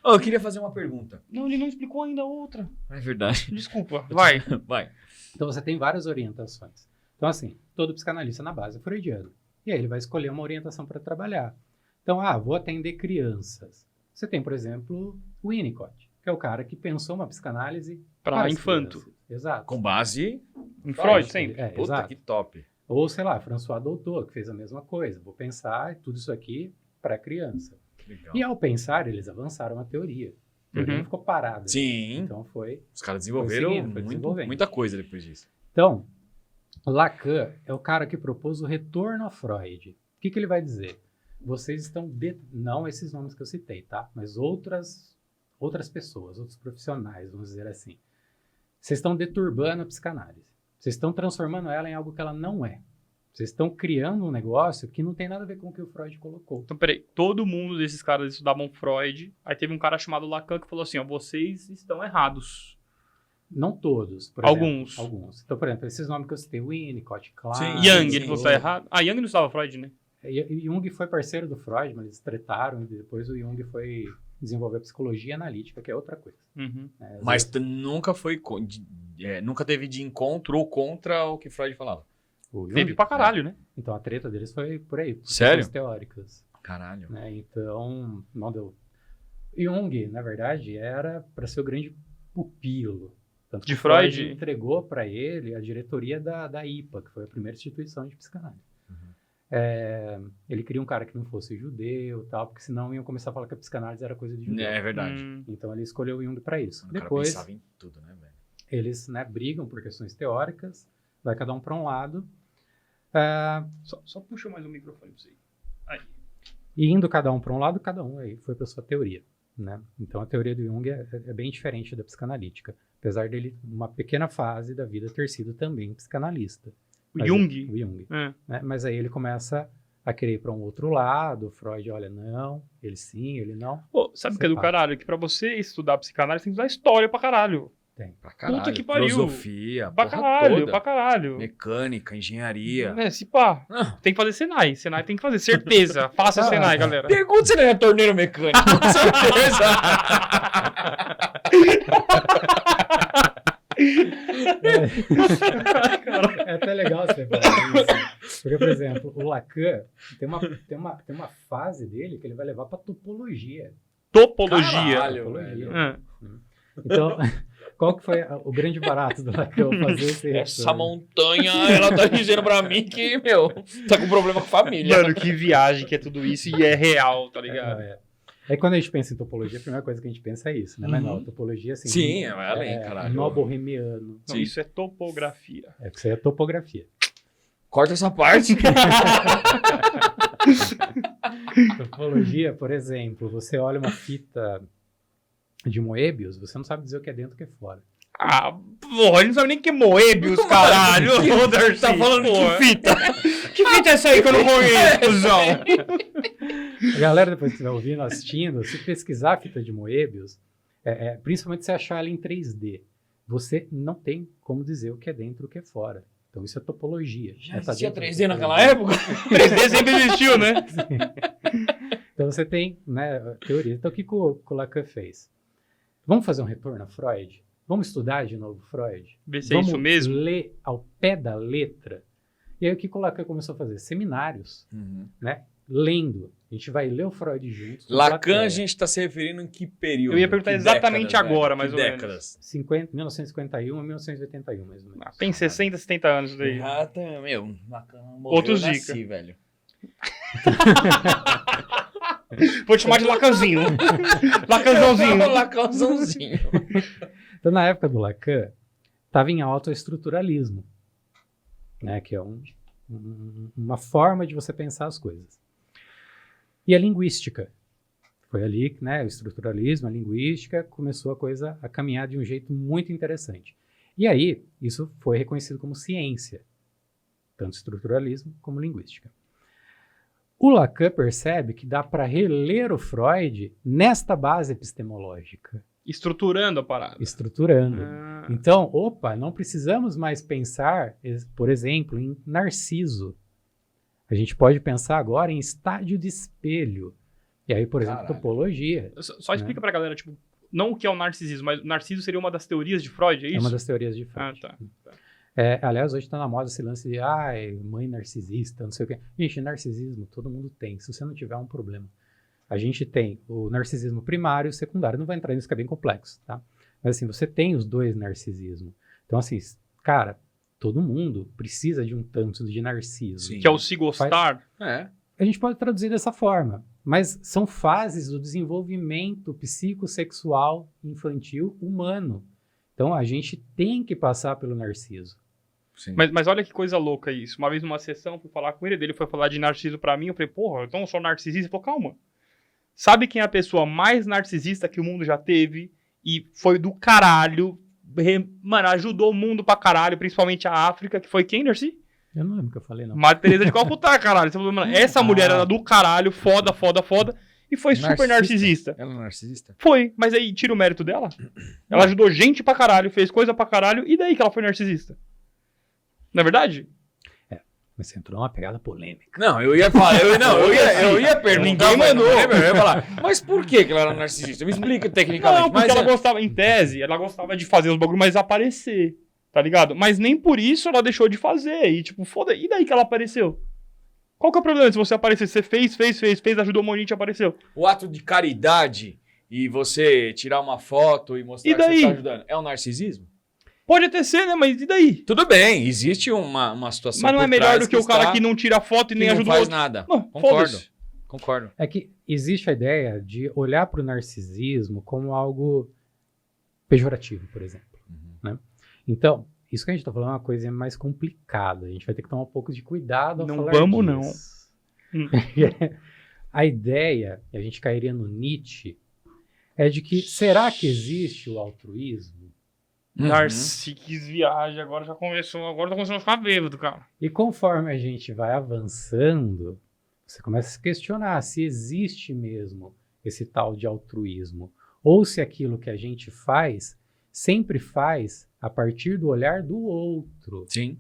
Oh, eu queria fazer uma pergunta. Não, ele não explicou ainda outra. É verdade. Desculpa, vai. Vai. Então você tem várias orientações. Então, assim, todo psicanalista na base é freudiano. E aí ele vai escolher uma orientação para trabalhar. Então, vou atender crianças. Você tem, por exemplo, o Winnicott, que é o cara que pensou uma psicanálise Pra as infanto. crianças. Exato. Com base... Em Freud, sempre. É, Puta, exato. que top. Ou, sei lá, François Dolto, que fez a mesma coisa. Vou pensar tudo isso aqui para criança. Que legal. E ao pensar, eles avançaram a teoria. A teoria Uhum. não ficou parada. Sim. Então foi... Os caras desenvolveram Foi seguindo, foi desenvolvendo. muita coisa depois disso. Então, Lacan é o cara que propôs o retorno a Freud. O que ele vai dizer? Vocês estão... Não esses nomes que eu citei, tá? Mas outras pessoas, outros profissionais, vamos dizer assim. Vocês estão deturbando a psicanálise. Vocês estão transformando ela em algo que ela não é. Vocês estão criando um negócio que não tem nada a ver com o que o Freud colocou. Então, peraí, todo mundo desses caras estudavam Freud, aí teve um cara chamado Lacan que falou assim, ó, vocês estão errados. Não todos, por Alguns. exemplo. Alguns. Então, por exemplo, esses nomes que eu citei, Winnicott, Klein... Sim. Jung, sim, ele falou que sim. tá errado. Ah, Jung não estudava Freud, né? Jung foi parceiro do Freud, mas eles tretaram e depois o Jung foi desenvolver a psicologia analítica, que é outra coisa. Uhum. Né? Às Mas vezes, nunca foi... nunca teve de encontro ou contra o que Freud falava. o Jung, Teve pra caralho, né? Então a treta deles foi por aí, por Sério? questões teóricas. Caralho. Né? Então, não deu. Jung, na verdade, era para ser o grande pupilo. Tanto De que Freud? entregou para ele a diretoria da IPA, que foi a primeira instituição de psicanálise. Uhum. Ele queria um cara que não fosse judeu, tal, porque senão iam começar a falar que a psicanálise era coisa de judeu. É verdade. Então ele escolheu o Jung para isso. O cara Depois pensava em tudo, né, velho? eles, né, brigam por questões teóricas, vai cada um para um lado. Só puxa mais um microfone pra você. Aí. E indo cada um para um lado, cada um aí foi para sua teoria, né? Então a teoria do Jung é bem diferente da psicanalítica, apesar dele, numa pequena fase da vida, ter sido também psicanalista. O Mas Jung? O Jung. É. Né? Mas aí ele começa a querer ir para um outro lado, o Freud, olha, não, ele sim, ele não. Pô, sabe o que é do Separa. caralho? Que pra você estudar psicanálise, tem que estudar história pra caralho. Pra caralho. Puta que pariu. Filosofia, Pra porra caralho, toda. pra caralho. Mecânica, engenharia. É, se pá. Não. Tem que fazer Senai. Senai tem que fazer, certeza. Faça Senai, galera. Pergunta se ele é torneiro mecânico, com certeza. É até legal você falar isso. Porque, por exemplo, o Lacan tem uma fase dele que ele vai levar para topologia. Topologia. Caralho, Topologia. velho. É. Então, qual que foi o grande barato do Lacan fazer esse Essa retorno? montanha, ela tá dizendo pra mim que, meu, tá com problema com a família. Mano, que viagem que é tudo isso e é real, tá ligado? Aí quando a gente pensa em topologia, a primeira coisa que a gente pensa é isso, né? Mas não, topologia, assim... Sim, vai além, caralho. Nó bohemiano. Não, isso é topografia. Isso aí é topografia. Corta essa parte. Topologia, por exemplo, você olha uma fita de Moebius, você não sabe dizer o que é dentro e o que é fora. Ah, porra, ele não sabe nem que é Moebius, caralho. Ô, Darcy, Tá falando porra. de fita. Que fita é essa aí que eu não conheço, cuzão? A galera, depois que estiver ouvindo, assistindo, se pesquisar a fita de Moebius, principalmente se achar ela em 3D, você não tem como dizer o que é dentro e o que é fora. Então isso é topologia. Já Tá existia dentro 3D do naquela época? 3D sempre existiu, né? Então você tem, né, teoria. Então o que o Lacan fez? Vamos fazer um retorno a Freud? Vamos estudar de novo Freud? Ver se é isso mesmo. Vamos ler ao pé da letra? E aí o que o Lacan começou a fazer? Seminários, né? Lendo. A gente vai ler o Freud juntos. Lacan, a gente está se referindo em que período? Eu ia perguntar exatamente agora, mais ou décadas? 1951 a 1981, mais ou menos. Tem 60, 70 anos daí. Meu, Lacan morreu, Outros eu nasci, dicas. velho. Vou te chamar de Lacanzinho. Lacanzãozinho. Lacanzãozinho. Então, na época do Lacan, estava em alta o estruturalismo, né, que é uma forma de você pensar as coisas. E a linguística. Foi ali, né, o estruturalismo, a linguística, começou a coisa a caminhar de um jeito muito interessante. E aí, isso foi reconhecido como ciência, tanto estruturalismo como linguística. O Lacan percebe que dá para reler o Freud nesta base epistemológica. Estruturando a parada. Estruturando. Então, não precisamos mais pensar, por exemplo, em Narciso. A gente pode pensar agora em estádio de espelho. E aí, por exemplo, topologia. Só explica pra galera, tipo, não o que é o narcisismo, mas o narciso seria uma das teorias de Freud, é isso? É uma das teorias de Freud. Tá. Aliás, hoje está na moda esse lance de mãe narcisista, não sei o quê. Gente, narcisismo todo mundo tem, se você não tiver, é um problema. A gente tem o narcisismo primário e o secundário. Não vai entrar nisso, que é bem complexo, tá? Mas assim, você tem os dois narcisismos. Então assim, cara, todo mundo precisa de um tanto de narciso. Sim. Que é o se gostar. A gente pode traduzir dessa forma. Mas são fases do desenvolvimento psicossexual infantil humano. Então a gente tem que passar pelo narciso. Sim. Mas olha que coisa louca isso. Uma vez numa sessão, fui falar com ele foi falar de narciso pra mim, eu falei, porra, então eu sou narcisista? Ele falou, calma. Sabe quem é a pessoa mais narcisista que o mundo já teve? E foi do caralho, mano, ajudou o mundo pra caralho, principalmente a África, que foi quem, Narci? Eu não lembro o que eu falei, não. Madre Teresa de Calcutá, caralho. Você falou, mano, essa mulher era do caralho, foda, e foi super narcisista. Ela é narcisista? Foi, mas aí tira o mérito dela. Ela ajudou gente pra caralho, fez coisa pra caralho, e daí que ela foi narcisista? Não é verdade? Mas você entrou numa pegada polêmica. Não, eu ia falar, eu ia perguntar. Ninguém mandou. Eu ia falar, mas por que ela era narcisista? Me explica tecnicamente. Não, porque ela gostava, em tese, ela gostava de fazer os bagulhos, mas aparecer, tá ligado? Mas nem por isso ela deixou de fazer, e tipo, foda, e daí que ela apareceu? Qual que é o problema se você aparecer? Você fez, ajudou um monte de gente e apareceu. O ato de caridade e você tirar uma foto e mostrar que você tá ajudando, é um narcisismo? Pode até ser, né? Mas e daí? Tudo bem, existe uma situação. Mas não é melhor do que o cara que não tira foto e nem ajuda o outro? Não faz nada. Não, Concordo. É que existe a ideia de olhar para o narcisismo como algo pejorativo, por exemplo. Né? Então, isso que a gente está falando é uma coisa mais complicada. A gente vai ter que tomar um pouco de cuidado ao falar disso. Não. A ideia, e a gente cairia no Nietzsche, é de que será que existe o altruísmo? Narci quis viagem, agora tá começando a ficar bêbado, cara. E conforme a gente vai avançando, você começa a se questionar se existe mesmo esse tal de altruísmo, ou se aquilo que a gente faz, sempre faz a partir do olhar do outro. Sim.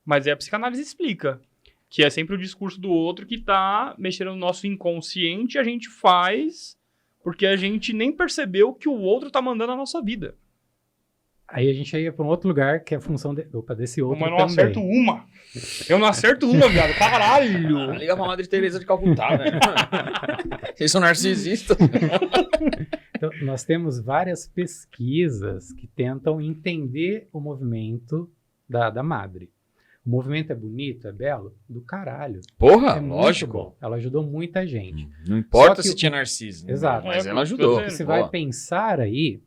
Mas a psicanálise explica que é sempre o discurso do outro que tá mexendo no nosso inconsciente, e a gente faz porque a gente nem percebeu que o outro tá mandando a nossa vida. Aí a gente ia para um outro lugar, que é a função desse outro também. Mas não acerto uma. Eu não acerto uma, viado. Caralho. Liga pra Madre Teresa de Calcutá, velho. Vocês são narcisistas. Então, nós temos várias pesquisas que tentam entender o movimento da Madre. O movimento é bonito, é belo? Do caralho. Porra, é lógico. Ela ajudou muita gente. Não importa se tinha narciso. Exato. Mas ela ajudou. Você vai pensar aí,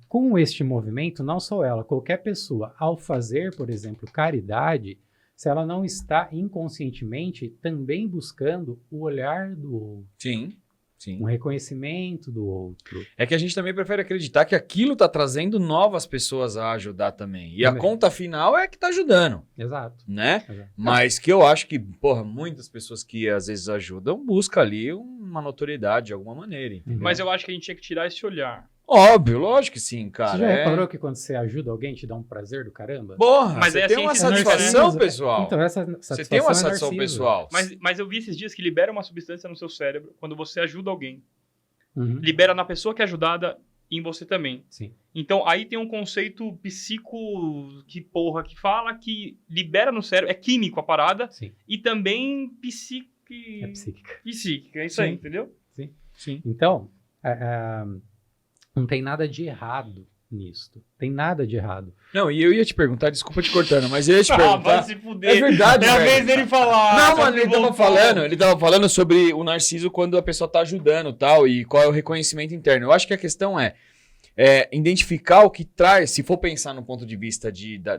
com este movimento, não só ela, qualquer pessoa, ao fazer, por exemplo, caridade, se ela não está inconscientemente também buscando o olhar do outro. Sim. Um reconhecimento do outro. É que a gente também prefere acreditar que aquilo está trazendo novas pessoas a ajudar também. E a conta final é que está ajudando. Exato. Né? Exato. Mas que eu acho que, muitas pessoas que às vezes ajudam buscam ali uma notoriedade de alguma maneira. Entendeu? Mas eu acho que a gente tinha que tirar esse olhar. Óbvio, lógico que sim, cara. Você já reparou que quando você ajuda alguém, te dá um prazer do caramba? Porra, Mas você é tem assim, uma é satisfação narciso. pessoal. Então, essa satisfação Você tem uma é satisfação narciso. pessoal. Mas eu vi esses dias que libera uma substância no seu cérebro quando você ajuda alguém. Uhum. Libera na pessoa que é ajudada e em você também. Sim. Então, aí tem um conceito psico... que fala que libera no cérebro. É químico a parada. Sim. E também É psíquica. psíquica. É isso aí, Sim. entendeu? Sim. Então, não tem nada de errado nisto. Tem nada de errado. Não, e eu ia te perguntar, desculpa te cortando, mas eu ia te Ah, vai perguntar. se fuder. É verdade, É a velho. vez dele falar. Não, só mano, que ele tava falando sobre o narciso quando a pessoa tá ajudando e tal, e qual é o reconhecimento interno. Eu acho que a questão é identificar o que traz, se for pensar no ponto de vista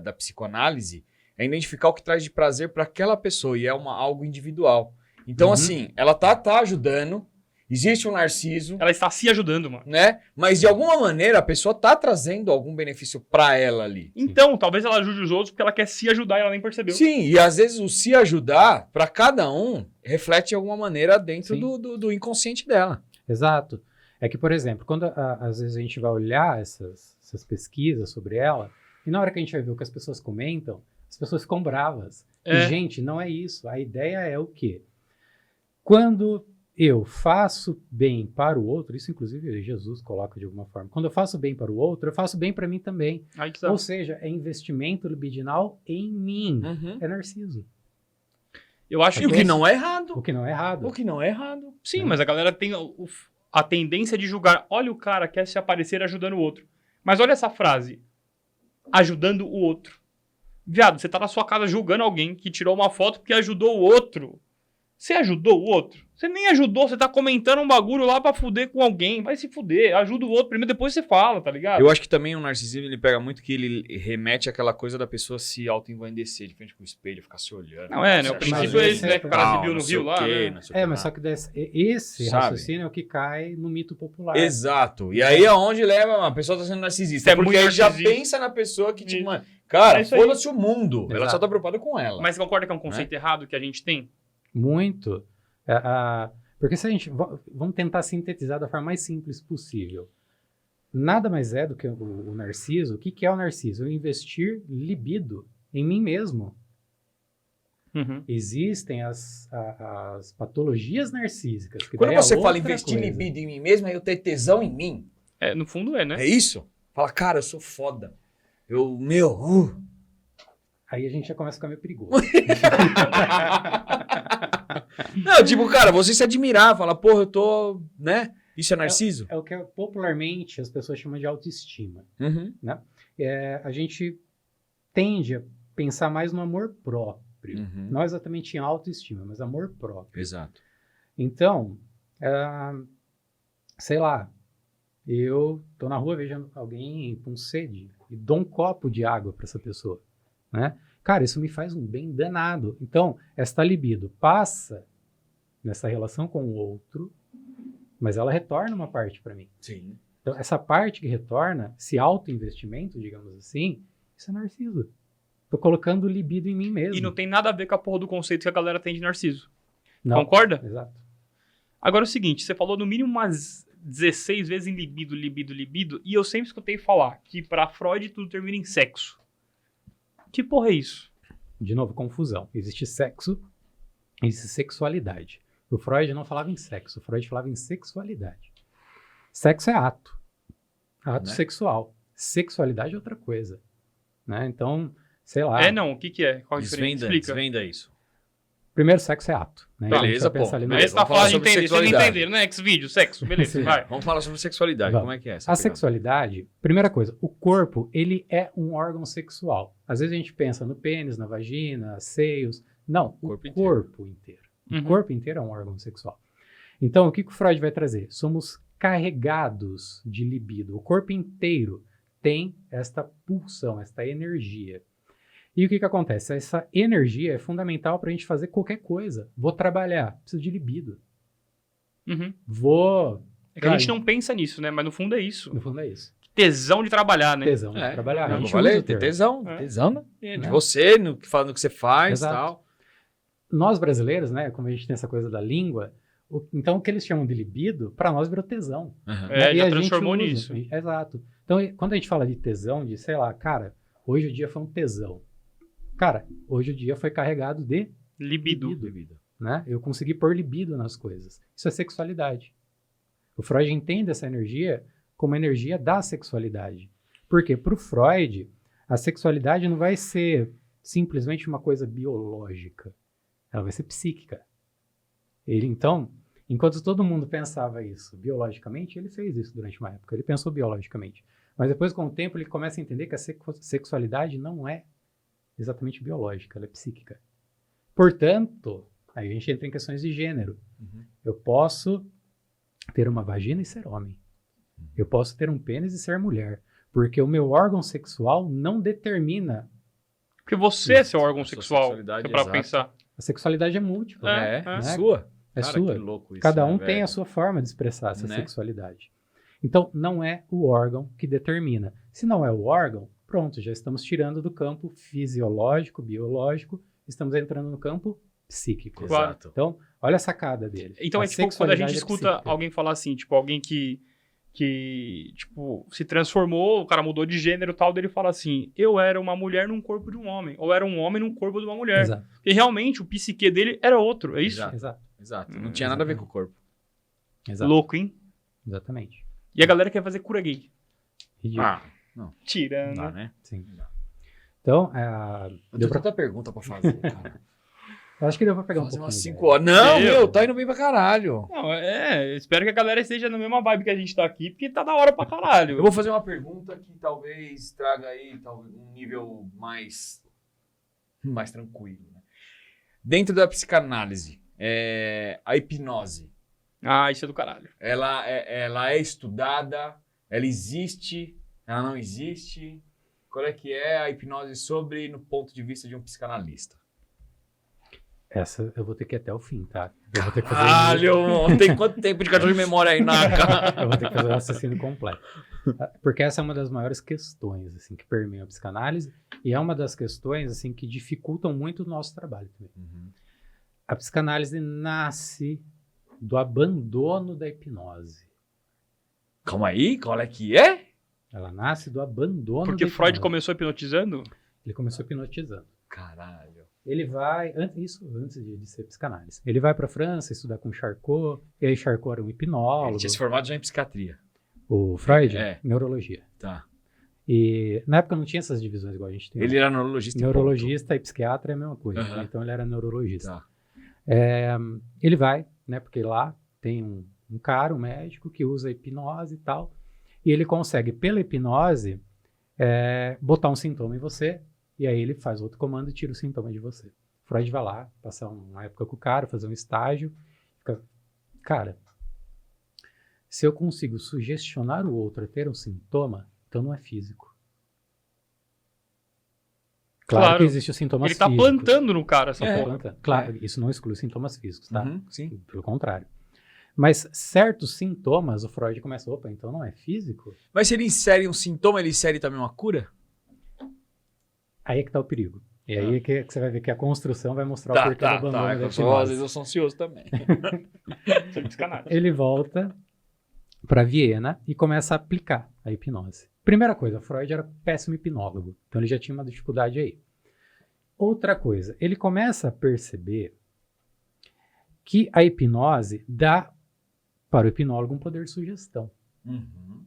da psicoanálise, é identificar o que traz de prazer para aquela pessoa, e é algo individual. Então, Uhum. assim, ela tá ajudando, existe um narciso, Ela está se ajudando, mano. né? Mas de alguma maneira a pessoa tá trazendo algum benefício pra ela ali. Então, talvez ela ajude os outros porque ela quer se ajudar e ela nem percebeu. Sim, e às vezes o se ajudar, pra cada um, reflete de alguma maneira dentro Sim. do inconsciente dela. Exato. É que, por exemplo, quando às vezes a gente vai olhar essas pesquisas sobre ela, e na hora que a gente vai ver o que as pessoas comentam, as pessoas ficam bravas. É. E, gente, não é isso. A ideia é o quê? Quando eu faço bem para o outro, isso inclusive Jesus coloca de alguma forma, quando eu faço bem para o outro, eu faço bem para mim também. Aí que tá. Ou seja, é investimento libidinal em mim. Uhum. É narciso. Eu acho E o que que não é errado. O que não é errado. O que não é errado. sim, mas a galera tem a tendência de julgar. Olha, o cara quer se aparecer ajudando o outro. Mas olha essa frase. Ajudando o outro. Viado, você tá na sua casa julgando alguém que tirou uma foto porque ajudou o outro. Você ajudou o outro? Você nem ajudou, você tá comentando um bagulho lá pra fuder com alguém. Vai se fuder, ajuda o outro primeiro, depois você fala, tá ligado? Eu acho que também o narcisismo ele pega muito que ele remete àquela coisa da pessoa se auto-envandecer de frente com o espelho, ficar se olhando. Não é, né? O Mas princípio é esse esse, né? Que o cara se viu no Rio lá, né? Mas só que esse Sabe? raciocínio é o que cai no mito popular. Exato. E aí aonde leva a pessoa tá sendo narcisista. Você é porque muito aí já narcisista. pensa na pessoa que, tipo, Isso. mano, cara, É isso aí. foda-se o mundo. Ela Exato. só tá preocupada com ela. Mas você concorda que é um conceito errado que a gente tem? Muito. Porque se a gente... Vamos tentar sintetizar da forma mais simples possível. Nada mais é do que o narciso. O que é o narciso? Eu investir libido em mim mesmo. Uhum. Existem as patologias narcísicas. Que Quando daí é você fala outra investir coisa. libido em mim mesmo, aí eu ter tesão em mim. É, no fundo é, né? É isso? Fala, cara, eu sou foda. Aí a gente já começa a ficar meio perigoso. Não, tipo, cara, você se admirar, fala, porra, eu tô, né? Isso é narciso? É o que popularmente as pessoas chamam de autoestima. Uhum. A gente tende a pensar mais no amor próprio. Uhum. Não exatamente em autoestima, mas amor próprio. Exato. Então, sei lá, eu tô na rua, vejo alguém com sede e dou um copo de água para essa pessoa, né? Cara, isso me faz um bem danado. Então, esta libido passa nessa relação com o outro, mas ela retorna uma parte para mim. Sim. Então, essa parte que retorna, esse autoinvestimento, digamos assim, isso é narciso. Tô colocando libido em mim mesmo. E não tem nada a ver com a porra do conceito que a galera tem de narciso. Não. Concorda? Exato. Agora é o seguinte, você falou no mínimo umas 16 vezes em libido, e eu sempre escutei falar que pra Freud tudo termina em sexo. Que porra é isso? De novo, confusão. Existe sexo, existe sexualidade. O Freud não falava em sexo, o Freud falava em sexualidade. Sexo é ato. Ato Né? sexual. Sexualidade é outra coisa. Né? Então, sei lá. Não, o que é? Qual a diferença? Explica. Desvenda isso. Primeiro, sexo é ato. Né? Beleza, A gente vai pô. pensar ali no- Beleza. Beleza, tá Vamos falar fácil de sobre entender. Vocês não sexualidade. entenderam, né? X-vídeo, sexo, beleza, Sim. vai. Vamos falar sobre sexualidade. Vamos. Como é que é essa A pegada? sexualidade, primeira coisa, o corpo, ele é um órgão sexual. Às vezes a gente pensa no pênis, na vagina, seios. Não, o Corpo corpo inteiro. Uhum. O corpo inteiro é um órgão sexual. Então, o que o Freud vai trazer? Somos carregados de libido. O corpo inteiro tem esta pulsão, esta energia. E o que acontece? Essa energia é fundamental para a gente fazer qualquer coisa. Vou trabalhar, preciso de libido. Uhum. Vou... É que a gente não pensa nisso, né? Mas no fundo é isso. No fundo é isso. tesão de trabalhar, né? Tesão de trabalhar. A Não, gente falei, usa o ter termo. tesão. É. Tesão, né? É, De né? você, no que você faz e Exato. tal. Nós brasileiros, né, como a gente tem essa coisa da língua, Então, o que eles chamam de libido, para nós virou tesão. Aham. Né? E já a gente transformou usa, nisso. Exato. Então, quando a gente fala de tesão, de, sei lá, cara, hoje o dia foi um tesão. Cara, hoje o dia foi carregado de Libido. libido. Né? Eu consegui pôr libido nas coisas. Isso é sexualidade. O Freud entende essa energia como energia da sexualidade. Por quê? Para o Freud, a sexualidade não vai ser simplesmente uma coisa biológica. Ela vai ser psíquica. Ele, então, enquanto todo mundo pensava isso biologicamente, ele fez isso durante uma época. Ele pensou biologicamente. Mas depois, com o tempo, ele começa a entender que a sexualidade não é exatamente biológica, ela é psíquica. Portanto, aí a gente entra em questões de gênero. Eu posso ter uma vagina e ser homem. Eu posso ter um pênis e ser mulher. Porque o meu órgão sexual não determina. Porque você é seu órgão Sua sexual, sexualidade, pra exato. pensar. A sexualidade é múltipla. É. Sua? É Cara, sua. que louco isso, Cada né, um tem velho? a sua forma de expressar essa Né? sexualidade. Então, não é o órgão que determina. Se não é o órgão, pronto, já estamos tirando do campo fisiológico, biológico, estamos entrando no campo psíquico. Claro. Exato. Então, olha a sacada dele. Então é tipo quando a gente sexualidade é escuta psíquica. alguém falar assim, tipo, alguém que tipo, se transformou, o cara mudou de gênero e tal, dele fala assim, eu era uma mulher num corpo de um homem, ou era um homem num corpo de uma mulher. Exato. E realmente o psique dele era outro, é isso? Exato. Exato. Exato. Não tinha nada a ver com o corpo. Exato. Louco, hein? Exatamente. E a galera quer fazer cura gay. Ridículo. Não Tirando. dá, né? Sim. Então, Eu deu tenho pra, tanta pergunta pra fazer, cara. eu acho que deu pra pegar um Fazer pouquinho. umas de 5 ideia. horas. Não, Eu? meu, tá indo bem pra caralho. Não, eu espero que a galera esteja na mesma vibe que a gente tá aqui, porque tá da hora pra caralho. Eu vou fazer uma pergunta que talvez traga aí um nível mais tranquilo. Né? Dentro da psicanálise, a hipnose, Ah, isso é do caralho. ela é estudada, ela existe, ela não existe? Qual é que é a hipnose no ponto de vista de um psicanalista? Essa eu vou ter que ir até o fim, tá? Eu vou ter que fazer Caralho, tem quanto tempo de cartão de memória aí, Naka? Eu vou ter que fazer o raciocínio completo. Porque essa é uma das maiores questões, assim, que permeiam a psicanálise e é uma das questões, assim, que dificultam muito o nosso trabalho também. A psicanálise nasce do abandono da hipnose. Calma aí, qual é que é? Ela nasce do abandono Porque da Freud hipnose. começou hipnotizando? Ele começou hipnotizando. Caralho. Ele vai, antes de ser psicanálise, ele vai para a França estudar com Charcot, e aí Charcot era um Ele hipnólogo. tinha se formado já em psiquiatria. O Freud, É. neurologia. Tá. E na época não tinha essas divisões igual a gente tem. Ele era neurologista. Neurologista e psiquiatra é a mesma coisa, Aham. né? Então ele era neurologista. Tá. Ele vai, né? Porque lá tem um cara, um médico, que usa hipnose e tal, e ele consegue, pela hipnose, botar um sintoma em você, e aí ele faz outro comando e tira o sintoma de você. Freud vai lá, passar uma época com o cara, fazer um estágio, fica, cara, se eu consigo sugestionar o outro a ter um sintoma, então não é físico. Claro, Claro. que existe os sintomas Ele tá físicos. plantando no cara essa Tá porra. plantando. Claro, isso não exclui sintomas físicos, tá? Uhum, sim. Pelo contrário. Mas certos sintomas, o Freud começa, opa, então não é físico? Mas se ele insere um sintoma, ele insere também uma cura? Aí é que tá o perigo. E aí é que você vai ver que a construção vai mostrar o Tá, porquê do abandono da Às hipnose. vezes eu sou ansioso também. Isso é psicanálise. Ele volta para Viena e começa a aplicar a hipnose. Primeira coisa, Freud era péssimo hipnólogo, então ele já tinha uma dificuldade aí. Outra coisa, ele começa a perceber que a hipnose dá para o hipnólogo um poder de sugestão. Uhum.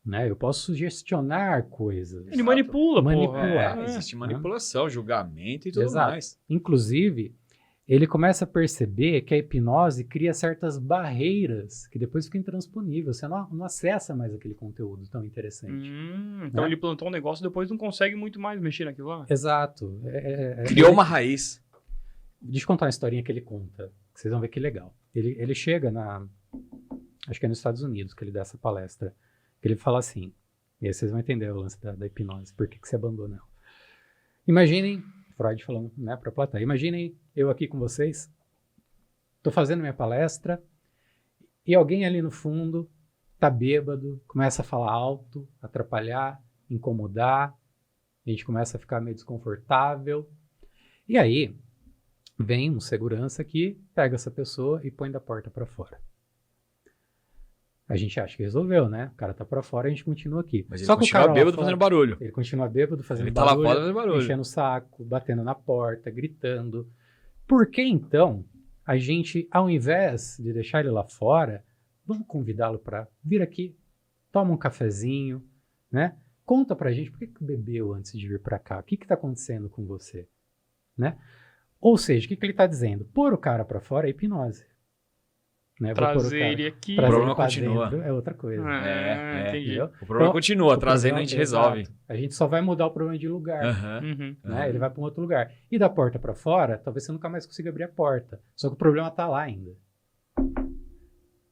Né? Eu posso sugestionar coisas. Ele manipula, Manipula. porra. Existe manipulação, julgamento e tudo Exato. mais. Inclusive, ele começa a perceber que a hipnose cria certas barreiras que depois ficam intransponíveis. Você não acessa mais aquele conteúdo tão interessante. Então Né? ele plantou um negócio e depois não consegue muito mais mexer naquilo lá. Exato. Criou uma raiz. Deixa eu contar uma historinha que ele conta, que vocês vão ver que legal. Ele chega acho que é nos Estados Unidos que ele dá essa palestra, que ele fala assim, e aí vocês vão entender o lance da hipnose, por que você abandona ela. Imaginem, Freud falando, né, para a plateia, imaginem eu aqui com vocês, estou fazendo minha palestra, e alguém ali no fundo tá bêbado, começa a falar alto, atrapalhar, incomodar, a gente começa a ficar meio desconfortável, e aí vem um segurança que pega essa pessoa e põe da porta para fora. A gente acha que resolveu, né? O cara tá para fora, a gente continua aqui. Mas ele Só que o continua cara lá bêbado fora, fazendo barulho. ele continua bêbado fazendo Ele tá lá barulho, fora fazendo barulho. enchendo o saco, batendo na porta, gritando. Por que então a gente, ao invés de deixar ele lá fora, vamos convidá-lo para vir aqui, toma um cafezinho, né? Conta pra gente por que bebeu antes de vir para cá, o que está acontecendo com você, né? Ou seja, o que ele está dizendo? Pôr o cara para fora é hipnose. Né? Trazer ele aqui. Trazer O problema ele pra continua. dentro é outra coisa. Entendi. Entendeu? O problema Então, continua, o trazendo problema- a gente resolve. Exato. A gente só vai mudar o problema de lugar. Aham. Uhum. Né? Ele vai para um outro lugar. E da porta para fora, talvez você nunca mais consiga abrir a porta. Só que o problema tá lá ainda.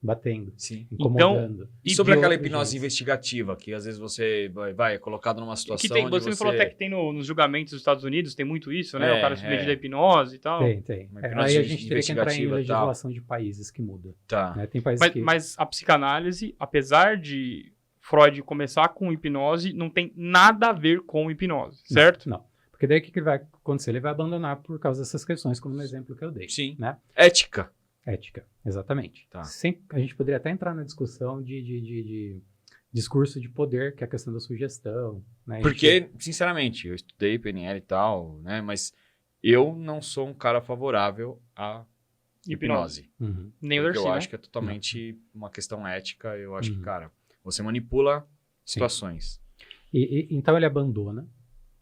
Batendo, Sim. incomodando. E E sobre de aquela outro hipnose jeito. investigativa, que às vezes você é colocado numa situação Que tem, onde você me falou até que tem nos julgamentos dos Estados Unidos, tem muito isso, né? É, o cara submetido à hipnose e tal. Tem. Uma É, hipnose aí a gente teria que entrar em investigativa e tal. legislação de países que muda. Tá. Né? Tem países Mas, que... mas a psicanálise, apesar de Freud começar com hipnose, não tem nada a ver com hipnose, certo? Não. Porque daí o que vai acontecer? Ele vai abandonar por causa dessas questões, como no exemplo que eu dei. Sim. Né? Ética. Ética, exatamente. Tá. A gente poderia até entrar na discussão de discurso de poder, que é a questão da sugestão. Né? Porque, sinceramente, eu estudei PNL e tal, né? Mas eu não sou um cara favorável à hipnose. Uhum. Nem o Porque Darcy, eu né? acho que é totalmente uma questão ética. Eu acho que, Uhum. cara, você manipula situações. Então ele abandona,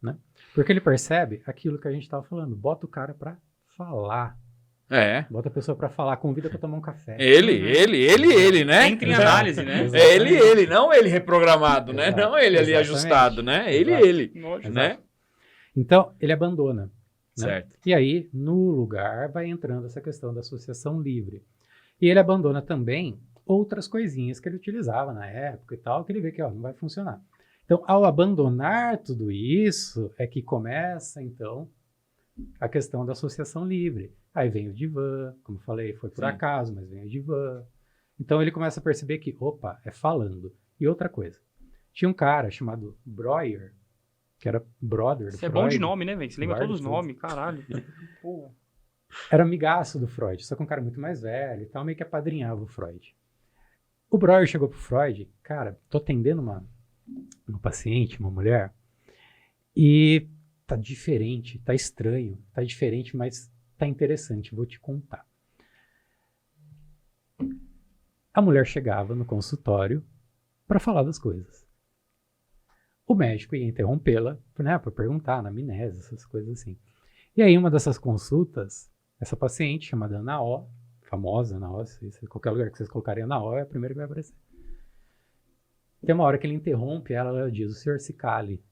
né? Porque ele percebe aquilo que a gente estava falando. Bota o cara para falar. É. Bota a pessoa para falar, convida para tomar um café. Ele, né? Entra em análise, né? Exato. É ele, não ele reprogramado, né? Exato. Não ele ali Exatamente. ajustado, né? Exato. Ele, Lógico. né? Então ele abandona. Né? Certo. E aí, no lugar, vai entrando essa questão da associação livre. E ele abandona também outras coisinhas que ele utilizava na época e tal, que ele vê que não vai funcionar. Então, ao abandonar tudo isso, é que começa, então, a questão da associação livre. Aí vem o divã, como falei, foi por Sim. acaso, mas vem o divã. Então ele começa a perceber que, opa, é falando. E outra coisa, tinha um cara chamado Breuer, que era brother do Você é Freud. bom de nome, né, velho? Você lembra Guarda todos os tudo. nomes, caralho. Pô. Era amigaço do Freud, só que um cara muito mais velho e tal, meio que apadrinhava o Freud. O Breuer chegou pro Freud, cara, tô atendendo uma paciente, uma mulher, e tá diferente, tá estranho, tá diferente, mas tá interessante, vou te contar. A mulher chegava no consultório para falar das coisas. O médico ia interrompê-la, né, para perguntar, anamnese, essas coisas assim. E aí, uma dessas consultas, essa paciente chamada Ana O, famosa Ana O, se qualquer lugar que vocês colocarem Ana O, é a primeira que vai aparecer. Tem uma hora que ele interrompe ela diz, o senhor se cale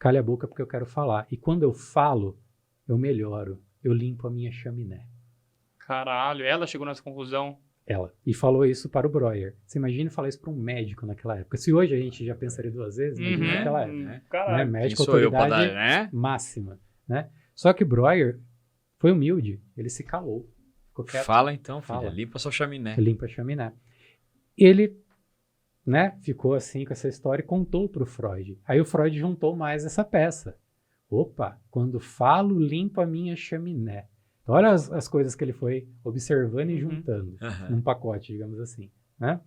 a boca porque eu quero falar. E quando eu falo, eu melhoro, eu limpo a minha chaminé. Caralho, ela chegou nessa conclusão. Ela. E falou isso para o Breuer. Você imagina falar isso para um médico naquela época. Se hoje a gente já pensaria duas vezes, imagina naquela época. né? Caralho. Né? Quem Médico, sou eu pra autoridade dar, né? máxima. Né? Só que o Breuer foi humilde. Ele se calou. Ficou quieto. Fala então, filha. Fala. Limpa sua chaminé. Limpa a chaminé. Ele, né, ficou assim com essa história e contou para o Freud. Aí o Freud juntou mais essa peça. Opa, quando falo, limpo a minha chaminé. Então, olha as coisas que ele foi observando e juntando Aham. num pacote, digamos assim. Né?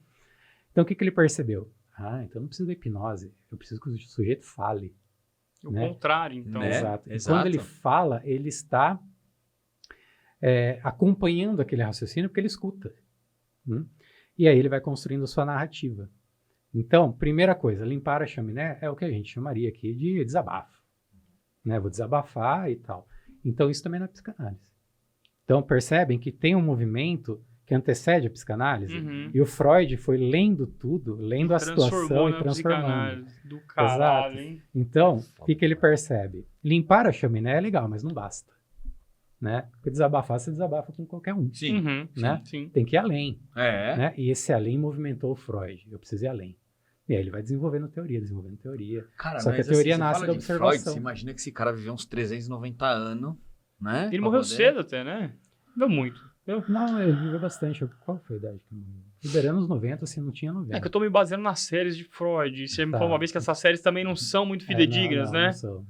Então, o que ele percebeu? Então eu não preciso da hipnose, eu preciso que o sujeito fale. O né? contrário, então. Né? Exato. E Exato. quando ele fala, ele está acompanhando aquele raciocínio porque ele escuta. E aí ele vai construindo a sua narrativa. Então, primeira coisa, limpar a chaminé é o que a gente chamaria aqui de desabafo. Né? Vou desabafar e tal. Então, isso também não é psicanálise. Então, percebem que tem um movimento que antecede a psicanálise Uhum. e o Freud foi lendo tudo, lendo a situação e na transformando. psicanálise. Do caralho, Exato. hein? Então, o que ele percebe? Limpar a chaminé é legal, mas não basta. Né? Porque desabafar, você desabafa com qualquer um. Sim. Uhum. Né? Sim. Tem que ir além. É. Né? E esse além movimentou o Freud. Eu preciso ir além. E aí ele vai desenvolvendo teoria. Cara, Só que a mas teoria você nasce fala da de observação. Freud, você imagina que esse cara viveu uns 390 anos, né? Ele Pra morreu poder- cedo até, né? Não muito. Não, ele viveu bastante. Qual foi a idade que ele morreu? Liberando os 90, assim, não tinha 90. É que eu tô me baseando nas séries de Freud. E você me Tá. falou uma vez que essas séries também não são muito fidedignas, não, né? Não são.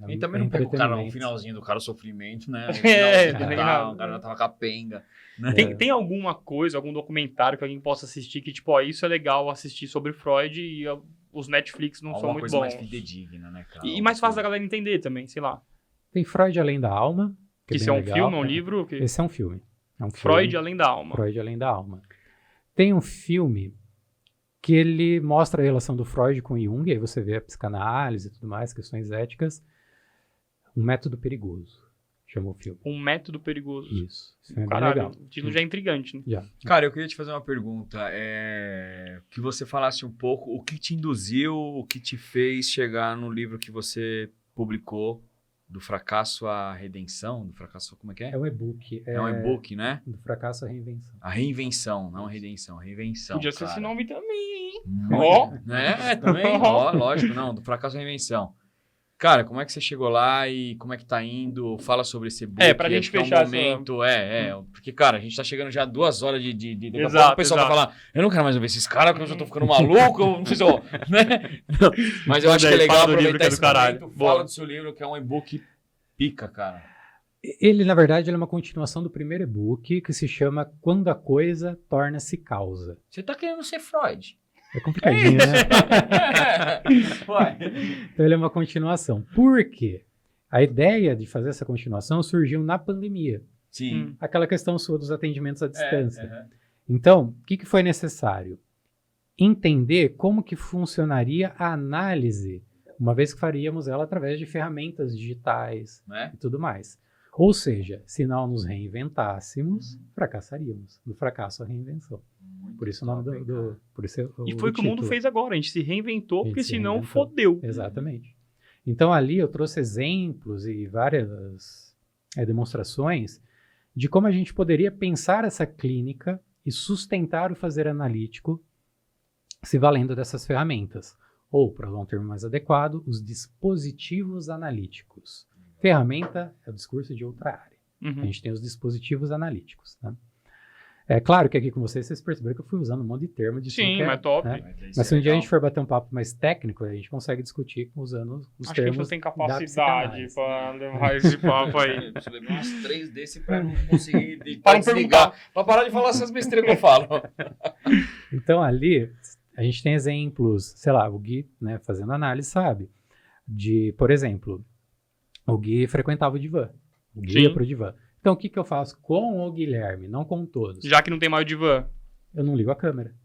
E também não pega o cara no entretenimento. finalzinho do cara o sofrimento, né? No É, finalzinho tem tá, nada. o cara já tava capenga. Né? Tem alguma coisa, algum documentário que alguém possa assistir que, tipo, ó, isso é legal assistir sobre Freud e ó, os Netflix não são Alguma muito coisa bons. mais fidedigna, né, cara? E mais fácil da galera entender também, sei lá. Tem Freud Além da Alma. Que é isso bem é um legal. filme, é um livro? Que... Esse é um filme. É um Freud filme. Além da Alma. Freud Além da Alma. Tem um filme que ele mostra a relação do Freud com Jung, aí você vê a psicanálise e tudo mais, questões éticas. Um método perigoso, chama o filme. Um método perigoso. Isso. Esse filme é bem Caralho, legal. o título já é intrigante, né? Já. Cara, eu queria te fazer uma pergunta. Que você falasse um pouco o que te induziu, o que te fez chegar no livro que você publicou, Do Fracasso à Redenção. Do Fracasso, como é que é? É um e-book. É um e-book, né? Do Fracasso à Reinvenção. A reinvenção, não a redenção, a reinvenção. Podia ser cara. esse nome também, hein? Muito, Ó. né? Também, ó, lógico, não, do Fracasso à Reinvenção. Cara, como é que você chegou lá e como é que tá indo? Fala sobre esse book. Pra gente acho que fechar é um momento, porque, cara, a gente tá chegando já a 2 horas de daqui a pouco Exato, o pessoal vai exato. falar, eu não quero mais ouvir esses caras, porque eu já tô ficando maluco, eu não sei se eu... Né? Não, mas eu acho que é legal Fala do livro aproveitar que é do esse caralho. momento, Boa. fala do seu livro, que é um e-book pica, cara. Ele, na verdade, ele é uma continuação do primeiro e-book que se chama Quando a Coisa Torna-se Causa. Você tá querendo ser Freud. É complicadinho, né? Uai. Então ele é uma continuação. Por quê? A ideia de fazer essa continuação surgiu na pandemia. Sim. Aquela questão sua dos atendimentos à distância. Aham. Então, o que foi necessário? Entender como que funcionaria a análise, uma vez que faríamos ela através de ferramentas digitais Né? e tudo mais. Ou seja, se não nos reinventássemos, fracassaríamos. Do fracasso à reinvenção. Muito Por isso o nome top, do por isso E foi o que o mundo título. fez agora. A gente se reinventou, A gente porque se senão reinventou. fodeu. Exatamente. Então ali eu trouxe exemplos e várias demonstrações de como a gente poderia pensar essa clínica e sustentar o fazer analítico se valendo dessas ferramentas. Ou, para usar um termo mais adequado, os dispositivos analíticos. Ferramenta é o discurso de outra área. Uhum. A gente tem os dispositivos analíticos. Né? É claro que aqui com vocês perceberam que eu fui usando um monte de termo de Sim, que é, mas top. né? Mas Mas se um dia a gente for bater um papo mais técnico, a gente consegue discutir usando os Acho que a gente termos não tem da capacidade psicanálise. pra levar esse papo aí. Preciso levar umas 3 desse pra não conseguir Para não desligar, pra parar de falar essas besteiras que eu falo. Então ali a gente tem exemplos, sei lá, o Gui, né, fazendo análise, sabe? De, por exemplo, o Gui frequentava o divã. O Gui Sim. ia pro divã. Então o que eu faço com o Guilherme, não com todos? Já que não tem mais o divã. Eu não ligo a câmera,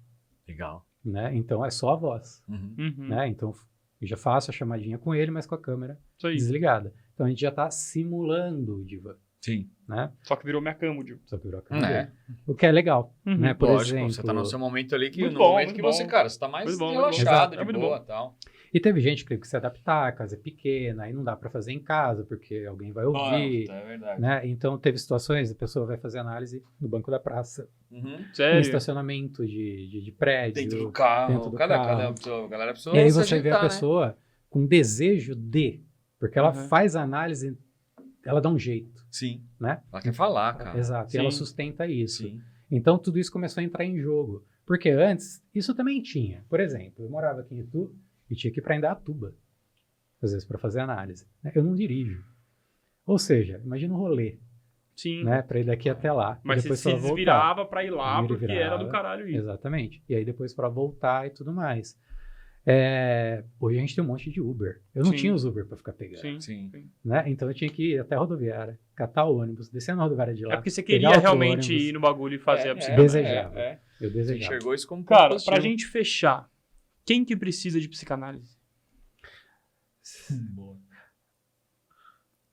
Legal. né? Então é só a voz, Uhum. né? Então eu já faço a chamadinha com ele, mas com a câmera Isso aí. desligada. Então a gente já está simulando o divã, Sim. né? Só que virou minha cama, o divã. Só que virou a câmera É. dele. O que é legal, Uhum. né? Por Lógico, exemplo, você tá no seu momento ali, que Muito no bom, momento muito que bom. você, cara, você tá mais Muito bom, muito relaxado, bom. de É muito boa bom. e tal. e teve gente que teve que se adaptar, a casa é pequena, aí não dá para fazer em casa, porque alguém vai ouvir, É verdade. né? Então teve situações, a pessoa vai fazer análise no banco da praça, Uhum. no Sério. estacionamento de prédio. Dentro do carro, dentro do cada carro. pessoa, a galera precisa E aí se você vê a ajeitar, né? pessoa com desejo de, porque ela Uhum. faz a análise, ela dá um jeito, Sim. né? Ela quer falar, cara. Exato, Sim. e ela sustenta isso. Sim. Então tudo isso começou a entrar em jogo. Porque antes, isso também tinha. Por exemplo, eu morava aqui em Itu e tinha que ir para Indaiatuba, às vezes, para fazer análise. né? Eu não dirijo. Ou seja, imagina um rolê, Sim. né? Para ir daqui até lá. Mas e você depois se pra voltar. desvirava pra ir lá, Me porque virava. era do caralho isso. Exatamente. E aí depois para voltar e tudo mais. Hoje a gente tem um monte de Uber. Eu não Sim. tinha os Uber para ficar pegando. Sim. Sim. Né? Então eu tinha que ir até a rodoviária, catar o ônibus, descer na rodoviária de lá. É porque você pegar queria outro realmente ônibus. ir no bagulho e fazer a psicanálise. Desejava. Eu Você desejava. enxergou isso como Cara, positivo. pra gente fechar, quem que precisa de psicanálise? Boa.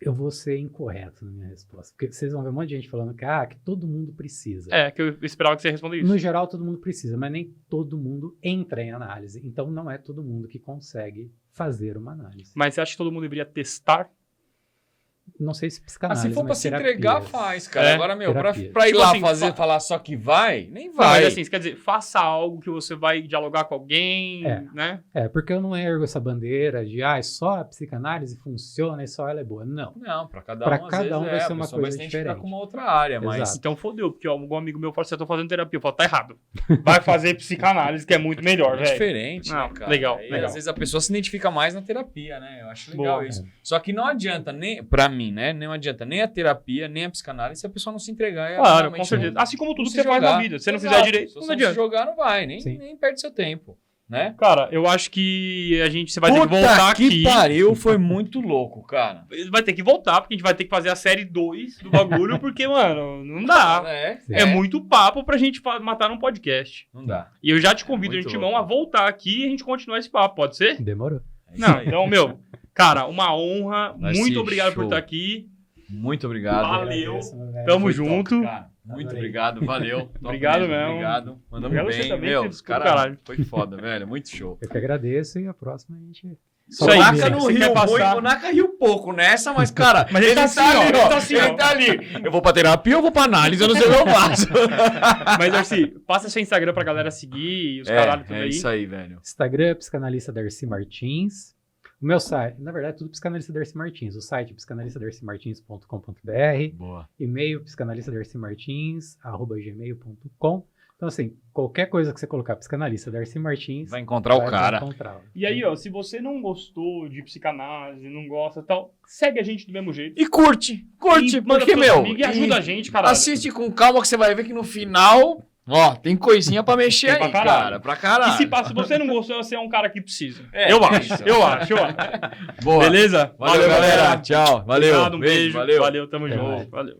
Eu vou ser incorreto na minha resposta. Porque vocês vão ver um monte de gente falando que todo mundo precisa. É, que eu esperava que você respondesse isso. No geral, todo mundo precisa, mas nem todo mundo entra em análise. Então, não é todo mundo que consegue fazer uma análise. Mas você acha que todo mundo deveria testar? não sei se psicanálise, se for pra mas se entregar, terapias. faz, cara. É, Agora, meu, pra terapias. ir Tipo lá assim, falar só que vai, nem Não, vai. mas assim, isso quer dizer, faça algo que você vai dialogar com alguém, É. né? Porque eu não ergo essa bandeira de só a psicanálise funciona e só ela é boa. Não. Não, pra cada Pra um, às cada vezes, um vai ser a uma pessoa coisa vai se identificar diferente. com uma outra área, mas... Exato. Então fodeu, porque algum amigo meu fala assim, eu tô fazendo terapia. Eu falo, tá errado. Vai fazer psicanálise, que é muito melhor, É velho. diferente, Não, né, cara? legal, Aí, legal. às vezes a pessoa se identifica mais na terapia, né? Eu acho legal Boa. isso. Só que não adianta, nem pra mim, né? Não adianta nem a terapia, nem a psicanálise se a pessoa não se entregar. Claro, realmente com certeza. não- Assim como tudo não que se você faz na jogar. vida. Se você não Exato. fizer direito, Se não você não adianta. se jogar, não vai. Sim. Nem perde seu tempo, né? Cara, eu acho que você vai ter que voltar aqui. pariu, foi muito louco, cara. Vai ter que voltar, porque a gente vai ter que fazer a série 2 do bagulho, porque, mano, não dá. É muito papo pra gente matar num podcast. Não dá. E eu já te convido, Muito de antemão, a louco. voltar aqui e a gente continuar esse papo, pode ser? Demorou. É isso Não, aí. então, meu, cara, uma honra. Narciso, Muito obrigado por show. estar aqui. Muito obrigado. Valeu. Agradeço, meu velho. Tamo Foi junto. top, cara. Muito Adorei. obrigado, valeu. Top Obrigado mesmo. Obrigado. Mandamos Obrigado bem, você também, meu. você Os ficou do caras caralho. foi foda, velho. Muito show. Eu que agradeço e a próxima a gente... Isso aí, o Naka você não quer riu passar- muito, o Naka riu pouco nessa, mas, cara, Mas ele tá assim, ó, ele tá assim, ó. ele tá ali. Eu vou pra terapia ou vou pra análise? Eu não sei o que eu faço. Mas, Darcy, passa seu Instagram pra galera seguir e os caralho tudo É aí. isso aí, velho. Instagram, psicanalista Darcy Martins. O meu site, na verdade, tudo psicanalista Darcy Martins. O site psicanalistadarcymartins.com.br. Boa. E-mail psicanalistadarcymartins@gmail.com. Então, assim, qualquer coisa que você colocar psicanalista Darcy Martins, Vai encontrar o vai cara. encontrá-lo. E aí, ó, se você não gostou de psicanálise, não gosta e tal, segue a gente do mesmo jeito. E curte, E manda porque, pros meu, amigos e ajuda a gente, caralho. assiste com calma que você vai ver que no final, ó, tem coisinha pra mexer Tem pra aí, caralho. cara. Pra caralho. E se você não gostou, você é um cara que precisa. É, eu acho, isso. eu acho. Boa. Beleza? Valeu, galera. Tchau. Valeu. Obrigado, um beijo. Valeu. Valeu, tamo Até junto. mais. Valeu.